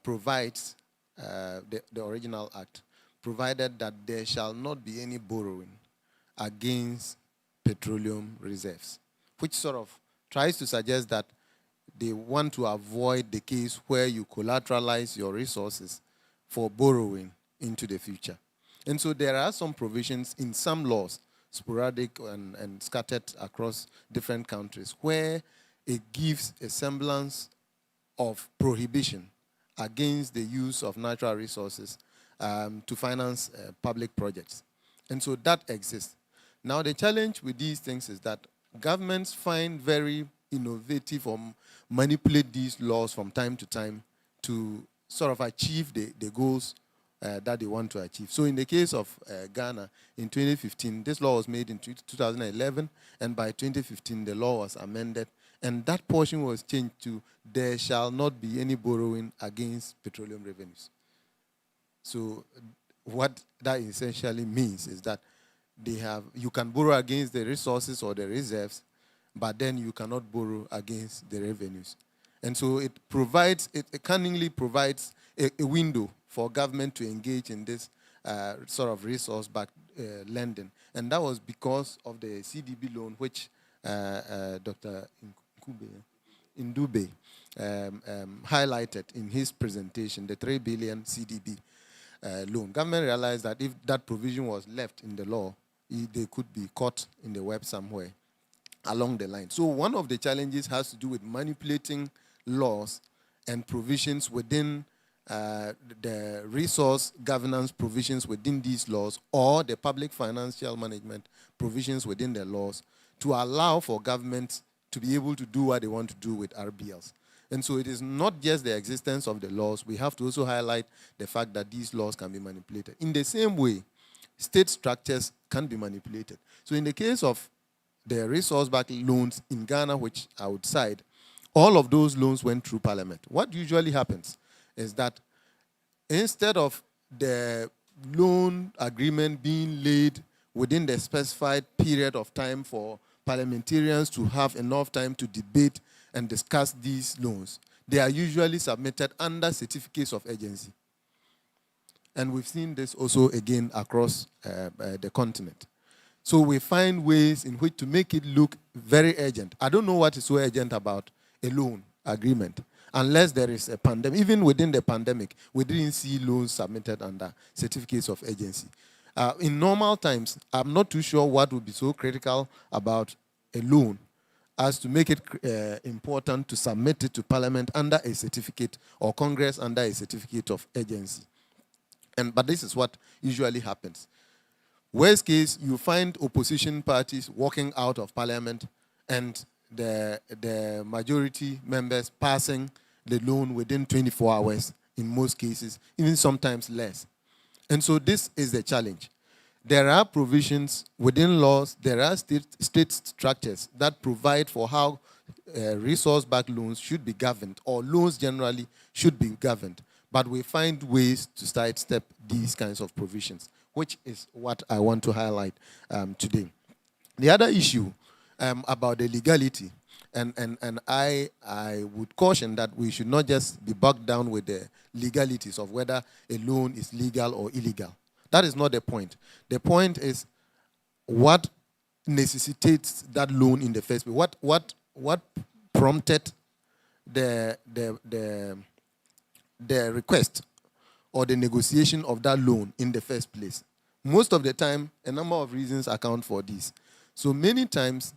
provides, the original act, provided that there shall not be any borrowing against petroleum reserves, which sort of tries to suggest that they want to avoid the case where you collateralize your resources for borrowing into the future. And so there are some provisions in some laws, sporadic and scattered across different countries, where it gives a semblance of prohibition against the use of natural resources to finance public projects. And so that exists. Now the challenge with these things is that governments find very innovative or manipulate these laws from time to time to sort of achieve the goals that they want to achieve. So in the case of Ghana, in 2015, this law was made in 2011, and by 2015, the law was amended, and that portion was changed to there shall not be any borrowing against petroleum revenues. So what that essentially means is that you can borrow against the resources or the reserves, but then you cannot borrow against the revenues. And so it cunningly provides a window for government to engage in this sort of resource-backed lending. And that was because of the CDB loan, which Dr. Ndube highlighted in his presentation, the 3 billion CDB loan. Government realized that if that provision was left in the law, they could be caught in the web somewhere along the line. So one of the challenges has to do with manipulating laws and provisions within the resource governance provisions within these laws, or the public financial management provisions within the laws, to allow for governments to be able to do what they want to do with RBLs. And so it is not just the existence of the laws, we have to also highlight the fact that these laws can be manipulated. In the same way, state structures can be manipulated. So in the case of the resource-backed loans in Ghana, which I would cite, all of those loans went through Parliament. What usually happens is that instead of the loan agreement being laid within the specified period of time for parliamentarians to have enough time to debate and discuss these loans, they are usually submitted under certificates of urgency. And we've seen this also again across the continent. So we find ways in which to make it look very urgent. I don't know what is so urgent about a loan agreement, unless there is a pandemic. Even within the pandemic, we didn't see loans submitted under certificates of urgency. In normal times, I'm not too sure what would be so critical about a loan as to make it important to submit it to Parliament under a certificate, or Congress under a certificate of urgency. But this is what usually happens. Worst case, you find opposition parties walking out of Parliament and the majority members passing the loan within 24 hours in most cases, even sometimes less. And so this is the challenge. There are provisions within laws, there are state structures that provide for how resource-backed loans should be governed, or loans generally should be governed. But we find ways to sidestep these kinds of provisions, which is what I want to highlight today. The other issue about the legality, and I would caution that we should not just be bogged down with the legalities of whether a loan is legal or illegal. That is not the point. The point is what necessitates that loan in the first place. What prompted the request or the negotiation of that loan in the first place? Most of the time, a number of reasons account for this. So many times,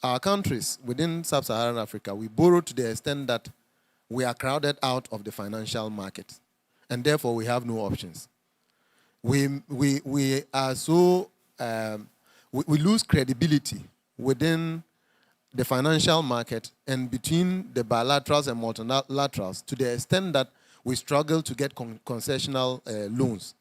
our countries within sub-Saharan Africa, we borrow to the extent that we are crowded out of the financial market, and therefore we have no options. We are so we lose credibility within the financial market and between the bilaterals and multilaterals to the extent that we struggle to get concessional loans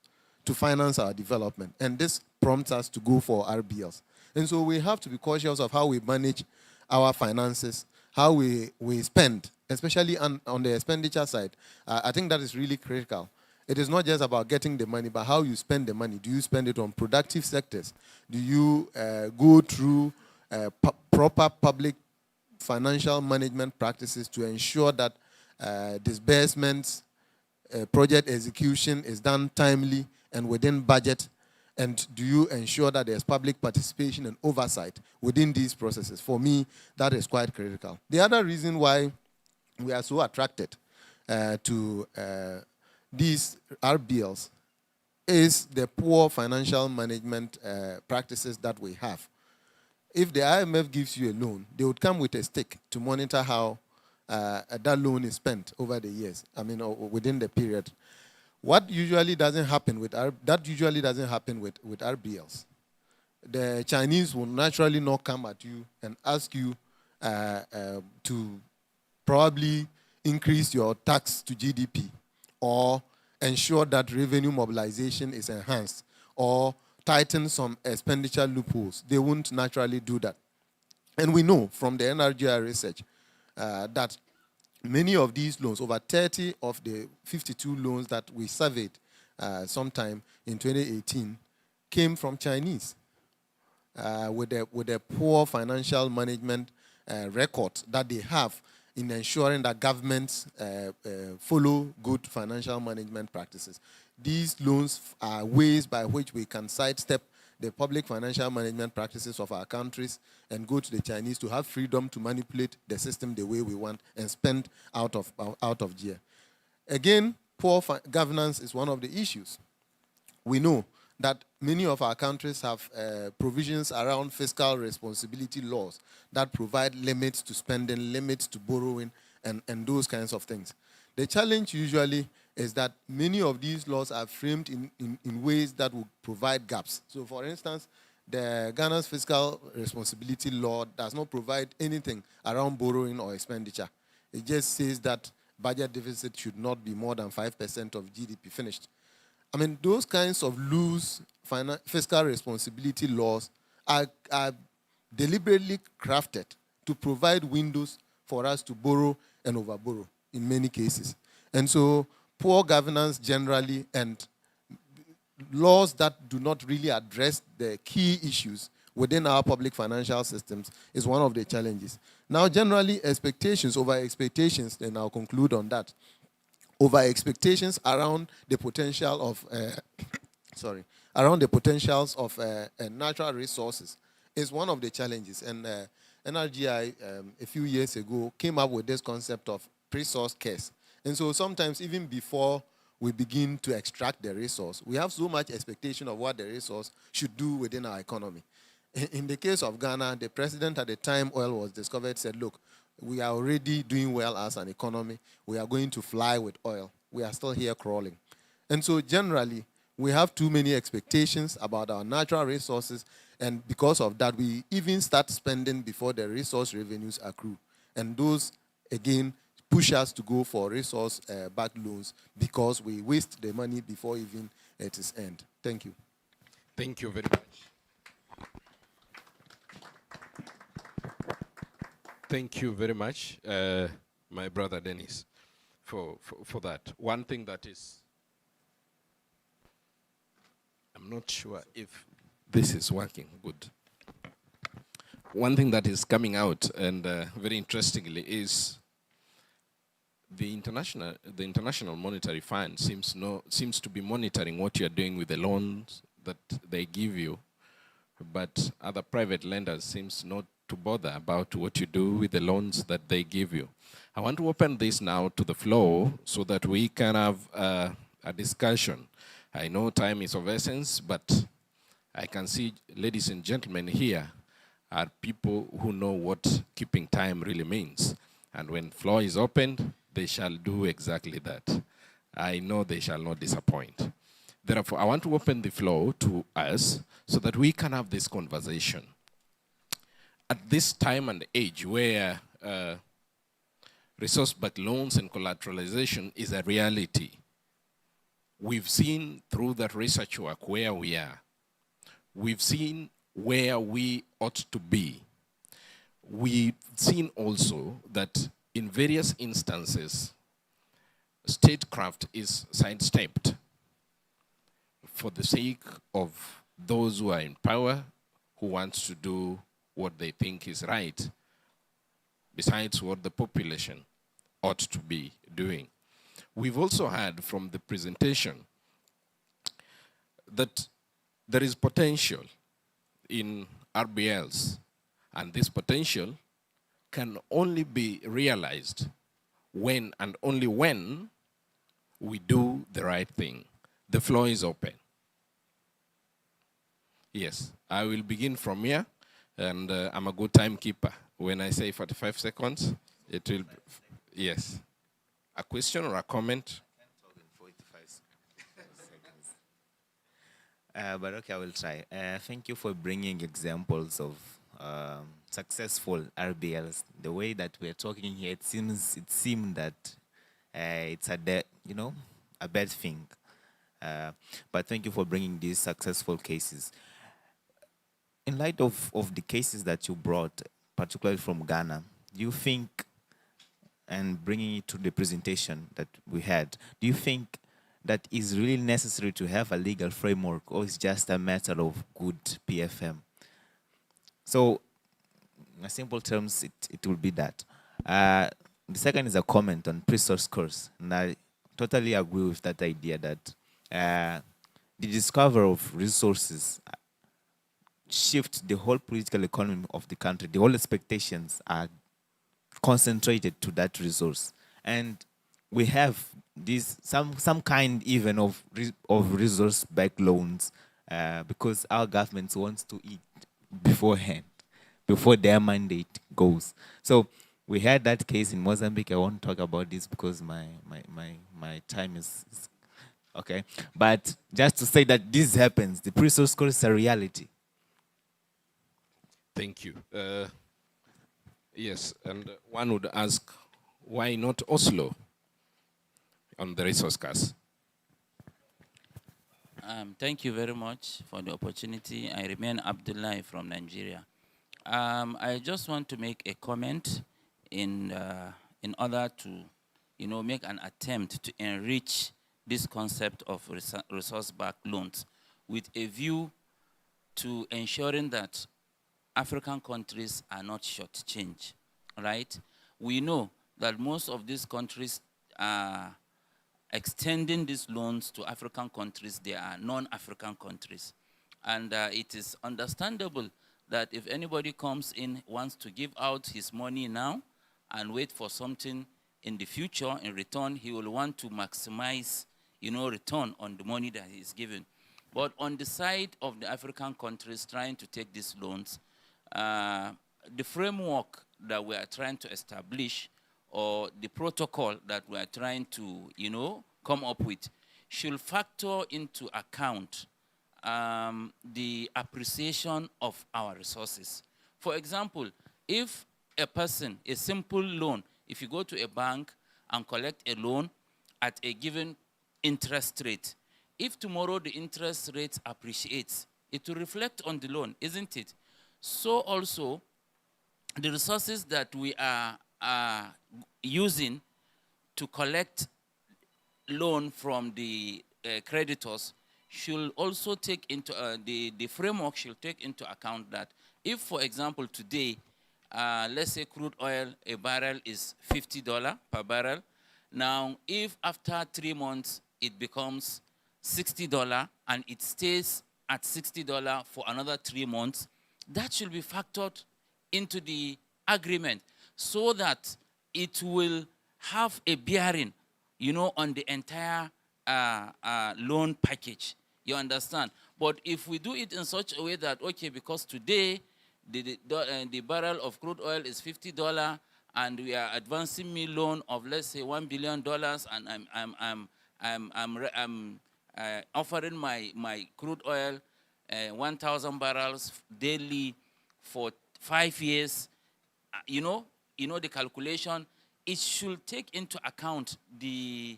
to finance our development. And this prompts us to go for RBLs. And so we have to be cautious of how we manage our finances, how we spend, especially on the expenditure side. I think that is really critical. It is not just about getting the money, but how you spend the money. Do you spend it on productive sectors? Do you go through proper public financial management practices to ensure that disbursements, project execution is done timely and within budget? And do you ensure that there's public participation and oversight within these processes? For me, that is quite critical. The other reason why we are so attracted to these RBLs is the poor financial management practices that we have. If the IMF gives you a loan, they would come with a stick to monitor how that loan is spent over the years, within the period. What usually doesn't happen with RBLs. The Chinese will naturally not come at you and ask you to probably increase your tax to GDP or ensure that revenue mobilization is enhanced or tighten some expenditure loopholes. They won't naturally do that. And we know from the NRGI research that many of these loans, over 30 of the 52 loans that we surveyed sometime in 2018, came from Chinese with a poor financial management record that they have in ensuring that governments follow good financial management practices. These loans are ways by which we can sidestep the public financial management practices of our countries and go to the Chinese to have freedom to manipulate the system the way we want and spend out of gear. Again, poor governance is one of the issues. We know that many of our countries have provisions around fiscal responsibility laws that provide limits to spending, limits to borrowing, and those kinds of things. The challenge usually is that many of these laws are framed in ways that will provide gaps. So, for instance, the Ghana's fiscal responsibility law does not provide anything around borrowing or expenditure. It just says that budget deficit should not be more than 5% of GDP, finished. I mean, those kinds of loose fiscal responsibility laws are deliberately crafted to provide windows for us to borrow and overborrow in many cases. And so poor governance generally and laws that do not really address the key issues within our public financial systems is one of the challenges. Now, generally, expectations over expectations, and I'll conclude on that. Over expectations around the potential of, around the potentials of natural resources is one of the challenges. And NRGI, a few years ago, came up with this concept of pre-source case. And so sometimes even before we begin to extract the resource, we have so much expectation of what the resource should do within our economy. In the case of Ghana, the president at the time oil was discovered said, look, we are already doing well as an economy. We are going to fly with oil. We are still here crawling. And so generally, we have too many expectations about our natural resources, and because of that, we even start spending before the resource revenues accrue. And those, again, push us to go for resource-backed loans because we waste the money before even it is earned. Thank you. Thank you very much. Thank you very much, my brother Dennis, for that. One thing that is, I'm not sure if this is working good. One thing that is coming out, and very interestingly, is the International Monetary Fund seems to be monitoring what you are doing with the loans that they give you, but other private lenders seems not to bother about what you do with the loans that they give you. I want to open this now to the floor so that we can have a discussion. I know time is of essence, but I can see ladies and gentlemen here are people who know what keeping time really means. And when floor is opened, they shall do exactly that. I know they shall not disappoint. Therefore, I want to open the floor to us so that we can have this conversation. At this time and age where resource-backed loans and collateralization is a reality, we've seen through that research work where we are. We've seen where we ought to be. We've seen also that in various instances, statecraft is sidestepped for the sake of those who are in power, who want to do what they think is right, besides what the population ought to be doing. We've also heard from the presentation that there is potential in RBLs, and this potential can only be realized when and only when we do the right thing. The floor is open. Yes, I will begin from here, and I'm a good timekeeper. When I say 45 seconds, it will be, yes. A question or a comment? I can't talk in 45 seconds. But okay, I will try. Thank you for bringing examples of successful RBLs. The way that we're talking here, it seemed that it's a bad thing. But thank you for bringing these successful cases. In light of the cases that you brought, particularly from Ghana, do you think, and bringing it to the presentation that we had, do you think that is really necessary to have a legal framework, or it's just a matter of good PFM? So, in simple terms, it will be that. The second is a comment on pre-source course, and I totally agree with that idea that the discovery of resources shift the whole political economy of the country. The whole expectations are concentrated to that resource, and we have this some kind even of resource-backed loans because our government wants to eat beforehand, before their mandate goes. So we had that case in Mozambique. I won't talk about this because my time is okay. But just to say that this happens, the pre-source code is a reality. Thank you. Yes, and one would ask, why not Oslo on the resource gas? Thank you very much for the opportunity. I remain Abdullah from Nigeria. I just want to make a comment in order to, make an attempt to enrich this concept of resource-backed loans with a view to ensuring that African countries are not shortchanged, right? We know that most of these countries are extending these loans to African countries. They are non-African countries. And it is understandable that if anybody comes in, wants to give out his money now and wait for something in the future, in return, he will want to maximize, return on the money that he is given. But on the side of the African countries trying to take these loans, the framework that we are trying to establish, or the protocol that we are trying to, come up with, should factor into account the appreciation of our resources. For example, if a person, a simple loan, if you go to a bank and collect a loan at a given interest rate, if tomorrow the interest rate appreciates, it will reflect on the loan, isn't it? So also, the resources that we are using to collect loan from the creditors should also take into, the framework should take into account that if, for example, today, let's say crude oil, a barrel is $50 per barrel. Now, if after 3 months it becomes $60 and it stays at $60 for another 3 months, that should be factored into the agreement so that it will have a bearing, on the entire loan package. You understand? But if we do it in such a way that, okay, because today the barrel of crude oil is $50 and we are advancing me loan of, let's say, $1 billion, and I'm offering my crude oil 1,000 barrels daily for 5 years, the calculation, it should take into account the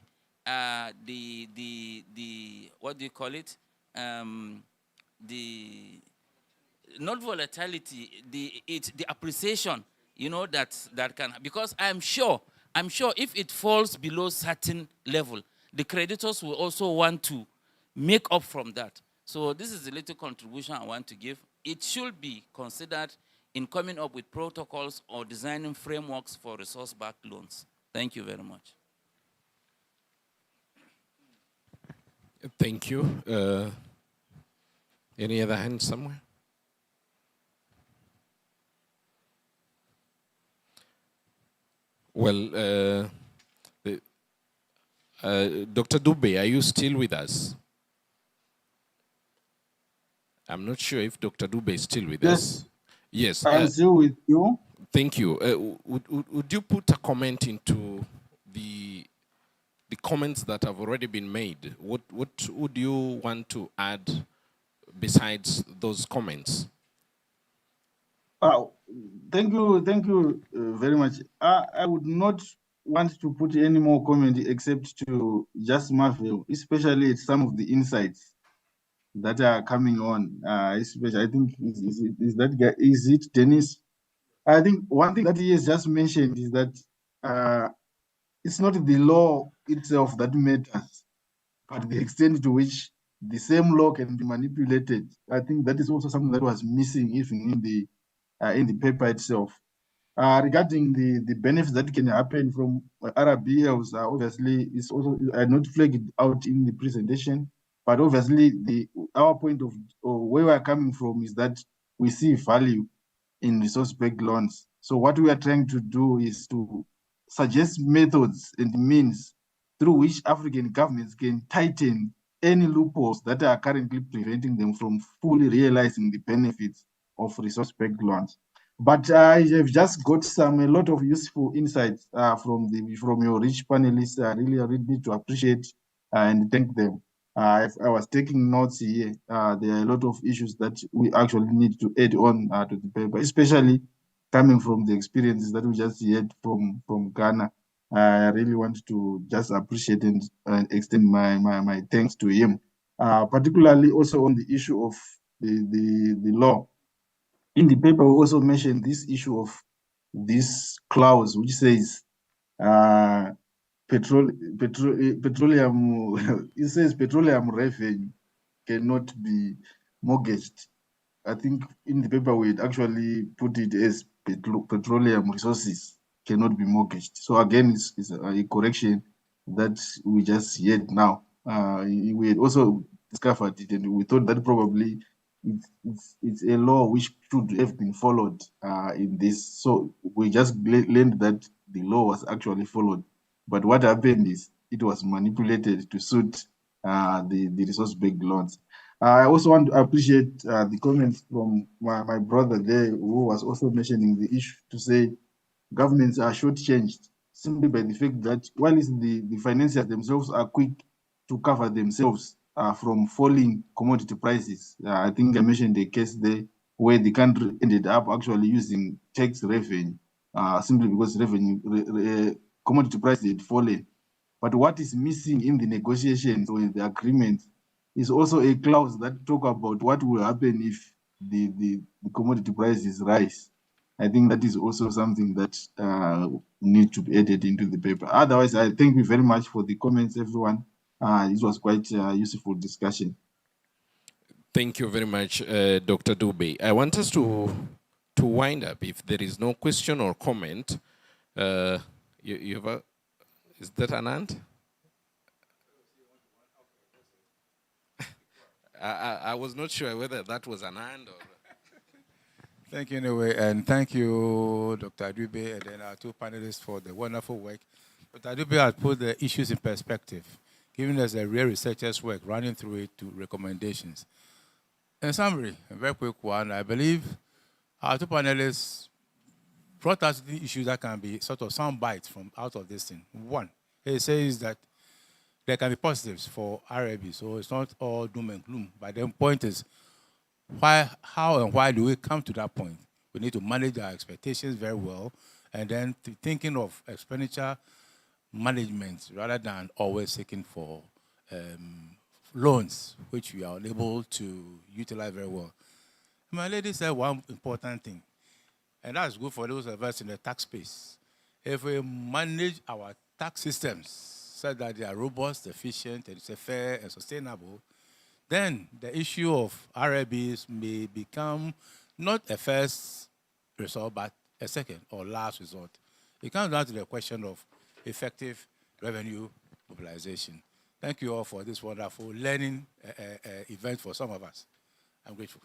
what do you call it? The not volatility, the appreciation, that can, because I'm sure if it falls below certain level, the creditors will also want to make up from that. So this is a little contribution I want to give. It should be considered in coming up with protocols or designing frameworks for resource-backed loans. Thank you very much. Thank you. Any other hand somewhere? Well, Dr. Dube, are you still with us? I'm not sure if Dr. Dube is still with us. Yes. I'm still with you. Thank you. Would you put a comment into the comments that have already been made? What would you want to add besides those comments? Thank you very much. I would not want to put any more comment except to just marvel, especially at some of the insights that are coming on. Especially, I think is that guy, is it Dennis? I think one thing that he has just mentioned is that it's not the law itself that matters, but the extent to which the same law can be manipulated. I think that is also something that was missing even in the paper itself. Regarding the benefits that can happen from RBLs, obviously, it's also not flagged out in the presentation, but obviously, our point of or where we're coming from is that we see value in resource-backed loans. So what we are trying to do is to suggest methods and means through which African governments can tighten any loopholes that are currently preventing them from fully realizing the benefits of resource-backed loans. But I have just got a lot of useful insights from your rich panelists. I really need to appreciate and thank them. I was taking notes here. There are a lot of issues that we actually need to add on to the paper, especially coming from the experiences that we just heard from Ghana. I really want to just appreciate and extend my thanks to him, particularly also on the issue of the law. In the paper, we also mentioned this issue of this clause which says petroleum it says petroleum revenue cannot be mortgaged. I think in the paper we actually put it as petroleum resources cannot be mortgaged. So again, it's a correction that we just heard now. We had also discovered it, and we thought that probably it's a law which should have been followed in this. So we just learned that the law was actually followed. But what happened is it was manipulated to suit the resource-based loans. I also want to appreciate the comments from my brother there, who was also mentioning the issue to say governments are shortchanged simply by the fact that while the financiers themselves are quick to cover themselves from falling commodity prices. I think I mentioned the case there where the country ended up actually using tax revenue simply because commodity prices had fallen. But what is missing in the negotiations or in the agreement is also a clause that talk about what will happen if the commodity prices rise. I think that is also something that needs to be added into the paper. Otherwise, I thank you very much for the comments, everyone. This was quite a useful discussion. Thank you very much, Dr. Dube. I want us to wind up. If there is no question or comment, you have is that Anand? I was not sure whether that was Anand or... Thank you anyway, and thank you, Dr. Dube, and then our two panelists for the wonderful work. Dr. Dube has put the issues in perspective, giving us a real researcher's work, running through it to recommendations. In summary, a very quick one, I believe our two panelists brought us the issues that can be sort of sound bites from out of this thing. One, it says that there can be positives for RAB, so it's not all doom and gloom. But the point is, how and why do we come to that point? We need to manage our expectations very well, and then thinking of expenditure management rather than always seeking for loans, which we are unable to utilize very well. My lady said one important thing, and that's good for those of us in the tax space. If we manage our tax systems so that they are robust, efficient, and fair and sustainable, then the issue of RBLs may become not a first resort, but a second or last resort. It comes down to the question of effective revenue mobilization. Thank you all for this wonderful learning event for some of us. I'm grateful.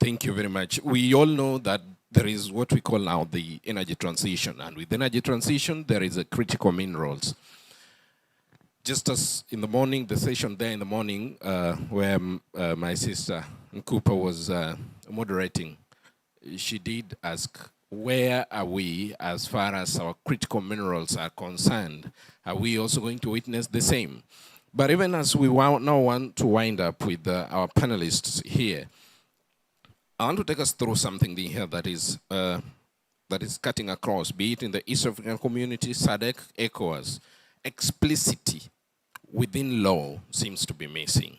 Thank you very much. We all know that there is what we call now the energy transition. And with energy transition, there is a critical minerals. Just as in the morning, the session there in the morning, where my sister Cooper was moderating, she did ask, where are we as far as our critical minerals are concerned? Are we also going to witness the same? But even as we now want to wind up with our panelists here, I want to take us through something here that is cutting across, be it in the East African community, SADC, ECOWAS. Explicitity within law seems to be missing.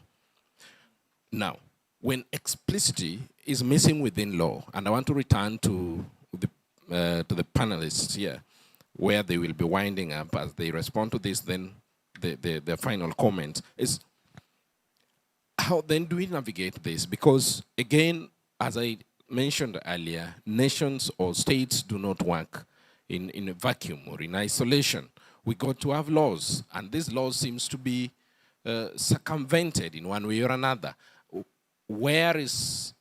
Now, when explicitity is missing within law, and I want to return to the panelists here, where they will be winding up as they respond to this, then the final comment is, how then do we navigate this? Because again, as I mentioned earlier, nations or states do not work in a vacuum or in isolation. We got to have laws, and these laws seems to be circumvented in one way or another. Where is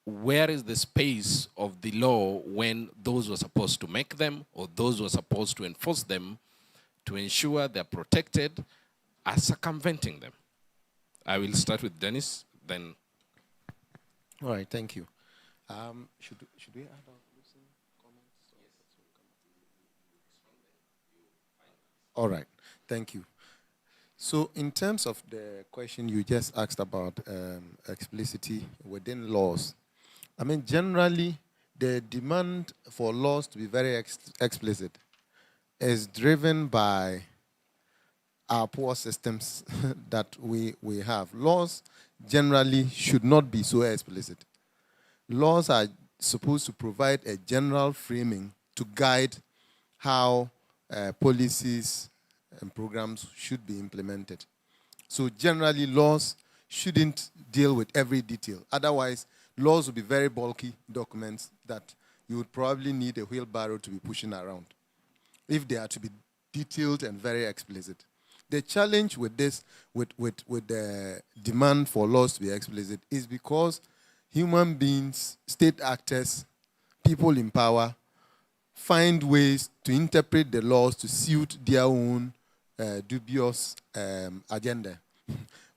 the space of the law when those who are supposed to make them or those who are supposed to enforce them to ensure they're protected are circumventing them? I will start with Dennis, then. All right, thank you. Should we add our closing comments? All right, thank you. So in terms of the question you just asked about explicitity within laws, I mean, generally, the demand for laws to be very explicit is driven by our poor systems that we have. Laws generally should not be so explicit. Laws are supposed to provide a general framing to guide how policies and programs should be implemented. So generally, laws shouldn't deal with every detail. Otherwise, laws would be very bulky documents that you would probably need a wheelbarrow to be pushing around if they are to be detailed and very explicit. The challenge with this, with the demand for laws to be explicit, is because human beings, state actors, people in power, find ways to interpret the laws to suit their own dubious agenda,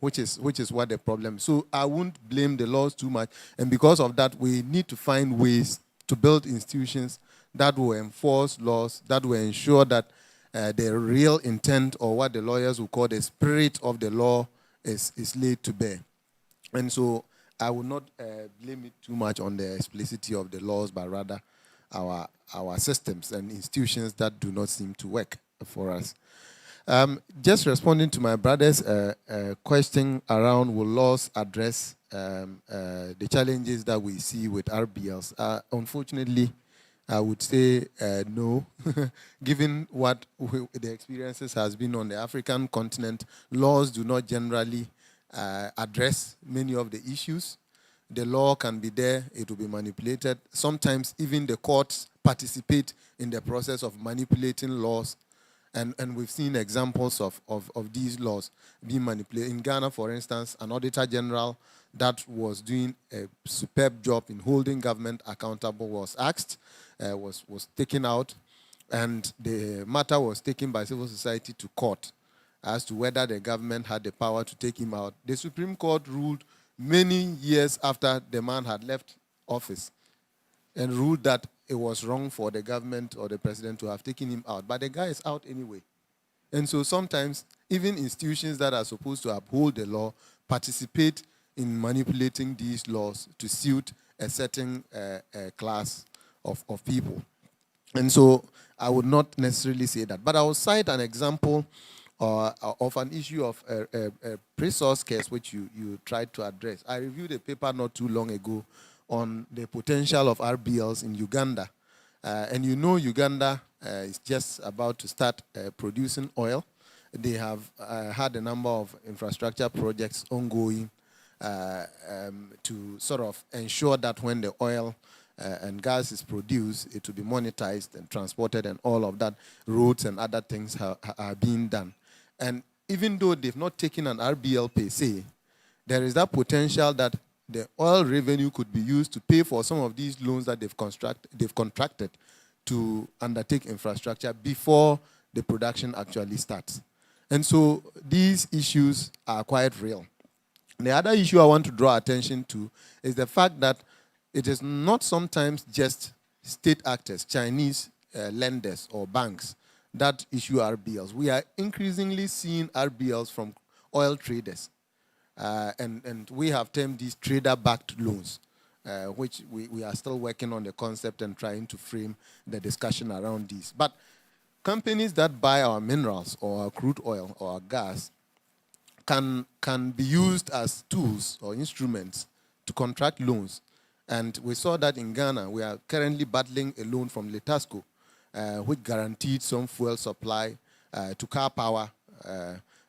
which is what the problem is. So I won't blame the laws too much, and because of that, we need to find ways to build institutions that will enforce laws, that will ensure that the real intent, or what the lawyers will call the spirit of the law, is laid to bear. And so I will not blame it too much on the explicitity of the laws, but rather our systems and institutions that do not seem to work for us. Just responding to my brother's question around, will laws address the challenges that we see with RBLs? Unfortunately, I would say no. Given what the experiences has been on the African continent, laws do not generally address many of the issues. The law can be there, it will be manipulated. Sometimes even the courts participate in the process of manipulating laws. And we've seen examples of these laws being manipulated. In Ghana, for instance, an auditor general that was doing a superb job in holding government accountable was axed, was taken out, and the matter was taken by civil society to court as to whether the government had the power to take him out. The Supreme Court ruled many years after the man had left office and ruled that it was wrong for the government or the president to have taken him out. But the guy is out anyway. And so sometimes even institutions that are supposed to uphold the law participate in manipulating these laws to suit a certain class of people. And so I would not necessarily say that. But I will cite an example of an issue of a pre-source case which you tried to address. I reviewed a paper not too long ago on the potential of RBLs in Uganda. And you know Uganda is just about to start producing oil. They have had a number of infrastructure projects ongoing to sort of ensure that when the oil and gas is produced, it will be monetized and transported and all of that. Roads and other things are being done. And even though they've not taken an RBL per se, there is that potential that the oil revenue could be used to pay for some of these loans that they've contracted to undertake infrastructure before the production actually starts. And so these issues are quite real. The other issue I want to draw attention to is the fact that it is not sometimes just state actors, Chinese lenders or banks that issue RBLs. We are increasingly seeing RBLs from oil traders. And we have termed these trader-backed loans. which we are still working on the concept and trying to frame the discussion around these. But companies that buy our minerals or our crude oil or our gas can be used as tools or instruments to contract loans. And we saw that in Ghana. We are currently battling a loan from Letasco, which guaranteed some fuel supply to car power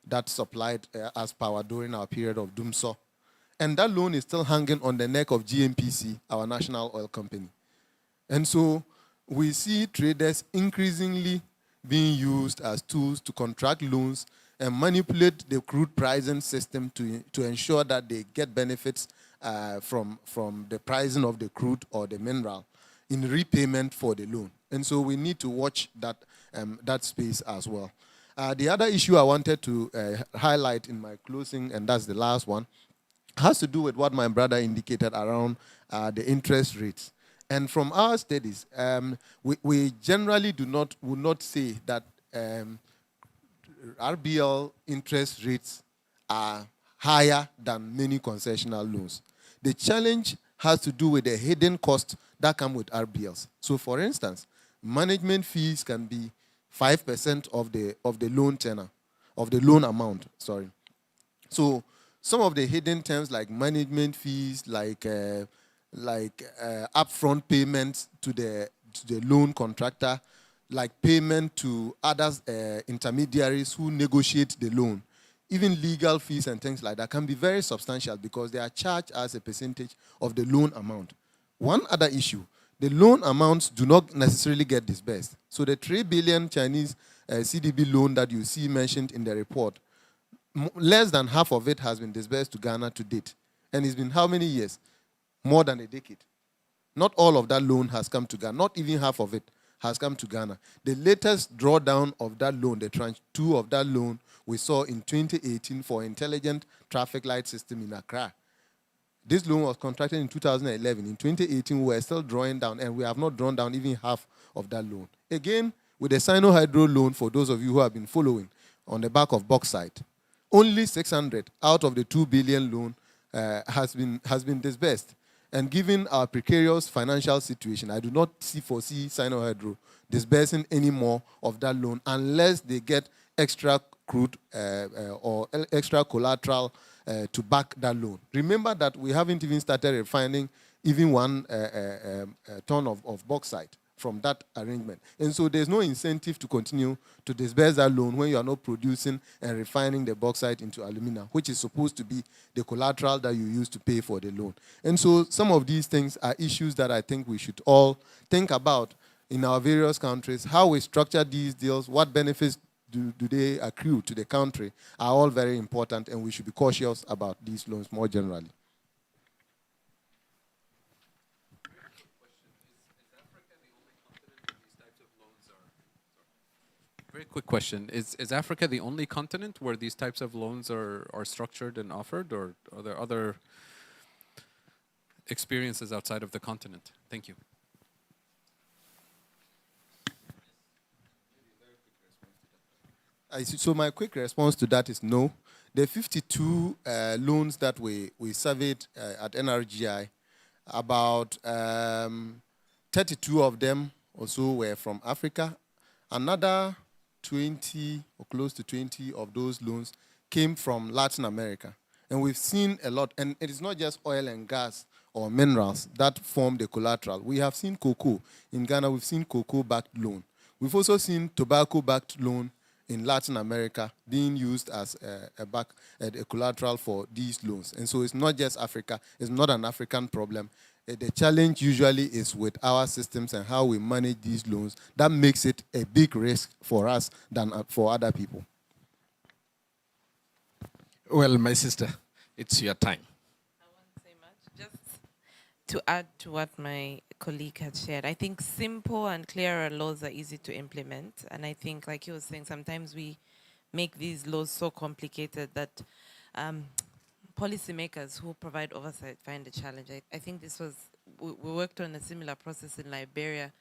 that supplied us power during our period of Dumso. And that loan is still hanging on the neck of GNPC, our national oil company. And so we see traders increasingly being used as tools to contract loans and manipulate the crude pricing system to ensure that they get benefits from the pricing of the crude or the mineral in repayment for the loan. And so we need to watch that space as well. The other issue I wanted to highlight in my closing, and that's the last one, has to do with what my brother indicated around the interest rates. And from our studies, we generally would not say that RBL interest rates are higher than many concessional loans. The challenge has to do with the hidden costs that come with RBLs. So for instance, management fees can be 5% of the loan tenor, of the loan amount, sorry. So some of the hidden terms like management fees, like upfront payments to the loan contractor, like payment to others, intermediaries who negotiate the loan, even legal fees and things like that can be very substantial because they are charged as a percentage of the loan amount. One other issue, the loan amounts do not necessarily get disbursed. So the 3 billion Chinese CDB loan that you see mentioned in the report, less than half of it has been disbursed to Ghana to date. And it's been how many years? More than a decade. Not all of that loan has come to Ghana. Not even half of it has come to Ghana. The latest drawdown of that loan, the tranche 2 of that loan, we saw in 2018 for intelligent traffic light system in Accra. This loan was contracted in 2011. In 2018, we were still drawing down, and we have not drawn down even half of that loan. Again, with the Sino-Hydro loan, for those of you who have been following, on the back of bauxite, only 600 out of the 2 billion loan has been disbursed. And given our precarious financial situation, I do not foresee Sino-Hydro disbursing any more of that loan unless they get extra crude or extra collateral to back that loan. Remember that we haven't even started refining even 1 ton of bauxite from that arrangement. And so there's no incentive to continue to disburse that loan when you are not producing and refining the bauxite into alumina, which is supposed to be the collateral that you use to pay for the loan. And so some of these things are issues that I think we should all think about in our various countries. How we structure these deals, what benefits do they accrue to the country are all very important, and we should be cautious about these loans more generally. Very quick question. Is Africa the only continent where these types of loans are structured and offered, or are there other experiences outside of the continent? Thank you. So my quick response to that is no. The 52 loans that we surveyed at NRGI, about 32 of them also were from Africa. Another 20 or close to 20 of those loans came from Latin America. And we've seen a lot, and it is not just oil and gas or minerals that form the collateral. We have seen cocoa. In Ghana, we've seen cocoa-backed loan. We've also seen tobacco-backed loan in Latin America being used as a collateral for these loans. And so it's not just Africa. It's not an African problem. The challenge usually is with our systems and how we manage these loans. That makes it a big risk for us than for other people. Well, my sister, it's your time. I won't say much. Just to add to what my colleague had shared, I think simple and clearer laws are easy to implement. And I think, like he was saying, sometimes we make these laws so complicated that policymakers who provide oversight find a challenge. I think this was, we worked on a similar process in Liberia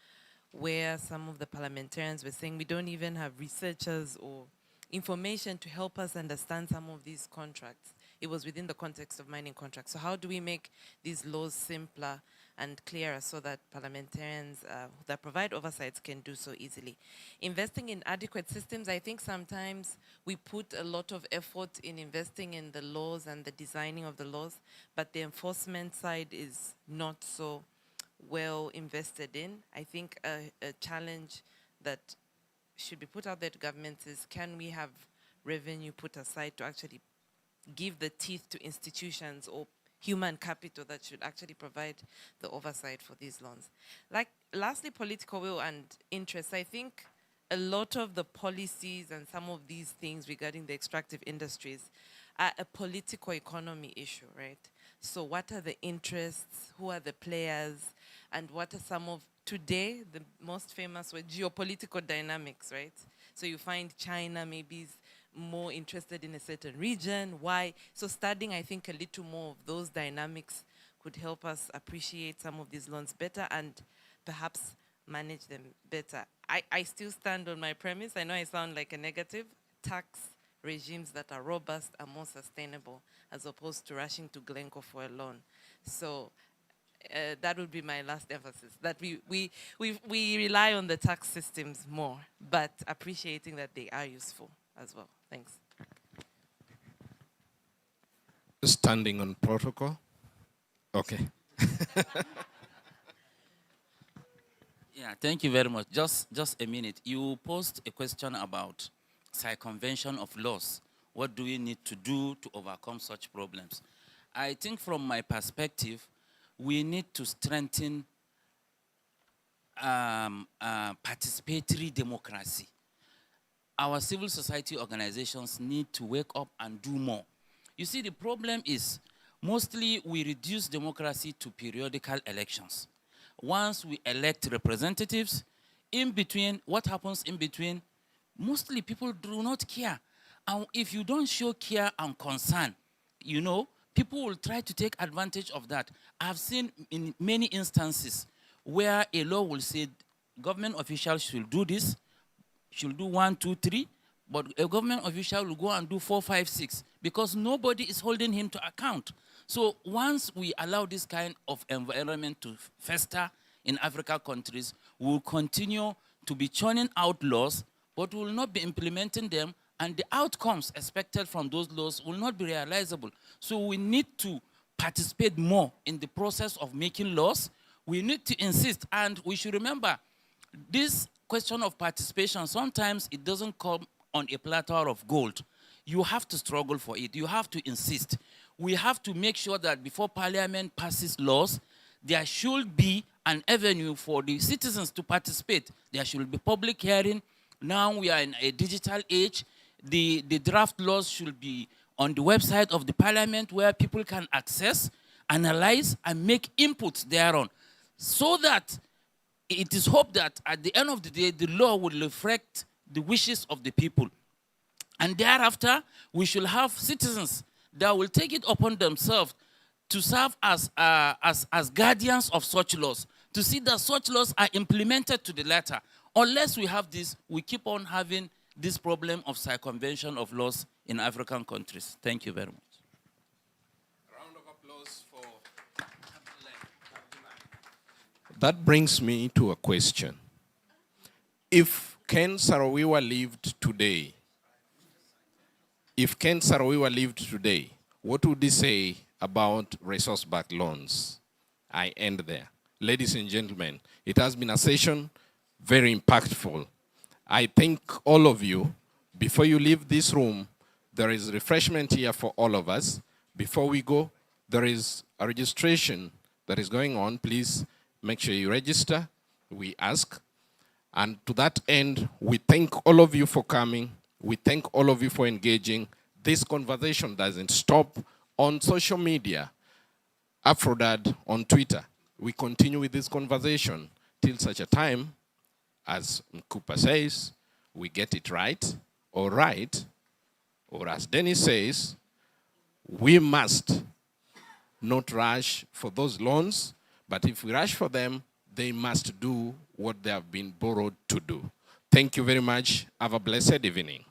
where some of the parliamentarians were saying we don't even have researchers or information to help us understand some of these contracts. it was within the context of mining contracts. So how do we make these laws simpler and clearer so that parliamentarians that provide oversights can do so easily? Investing in adequate systems, I think sometimes we put a lot of effort in investing in the laws and the designing of the laws, but the enforcement side is not so well invested in. I think a challenge that should be put out there to governments is, can we have revenue put aside to actually give the teeth to institutions or human capital that should actually provide the oversight for these loans? Like, lastly, political will and interest. I think a lot of the policies and some of these things regarding the extractive industries are a political economy issue, right? So what are the interests, who are the players, and what are some of, today, the most famous were geopolitical dynamics, right? So you find China maybe is more interested in a certain region. Why? So studying, I think, a little more of those dynamics could help us appreciate some of these loans better and perhaps manage them better. I still stand on my premise. I know I sound like a negative. Tax regimes that are robust are more sustainable as opposed to rushing to Glencore for a loan. So that would be my last emphasis, that we rely on the tax systems more, but appreciating that they are useful as well. Thanks. Standing on protocol. Okay. Yeah, thank you very much. Just a minute. You posed a question about circumvention of laws. What do we need to do to overcome such problems? I think from my perspective, we need to strengthen participatory democracy. Our civil society organizations need to wake up and do more. You see, the problem is mostly we reduce democracy to periodical elections. Once we elect representatives, in between, what happens in between? Mostly people do not care. And if you don't show care and concern, you know, people will try to take advantage of that. I've seen in many instances where a law will say government officials should do this, should do 1, 2, 3, but a government official will go and do 4, 5, 6 because nobody is holding him to account. So once we allow this kind of environment to fester in African countries, we will continue to be churning out laws, but we will not be implementing them, and the outcomes expected from those laws will not be realizable. So we need to participate more in the process of making laws. We need to insist, and we should remember, this question of participation, sometimes it doesn't come on a platter of gold. You have to struggle for it. You have to insist. We have to make sure that before Parliament passes laws, there should be an avenue for the citizens to participate. There should be public hearing. Now we are in a digital age. The draft laws should be on the website of the Parliament where people can access, analyze, and make inputs thereon, so that it is hoped that at the end of the day, the law will reflect the wishes of the people. And thereafter, we should have citizens that will take it upon themselves to serve as guardians of such laws, to see that such laws are implemented to the letter. Unless we have this, we keep on having this problem of circumvention of laws in African countries. Thank you very much. Round of applause for that. Brings me to a question. If Ken Saro-Wiwa lived today, what would he say about resource-backed loans? I end there. Ladies and gentlemen, it has been a session very impactful. I thank all of you. Before you leave this room, there is refreshment here for all of us. Before we go, there is a registration that is going on. Please make sure you register, we ask. And to that end, we thank all of you for coming. We thank all of you for engaging. This conversation doesn't stop on social media. AFRODAD on Twitter. We continue with this conversation till such a time, as Cooper says, we get it right, or as Dennis says, we must not rush for those loans, but if we rush for them, they must do what they have been borrowed to do. Thank you very much. Have a blessed evening.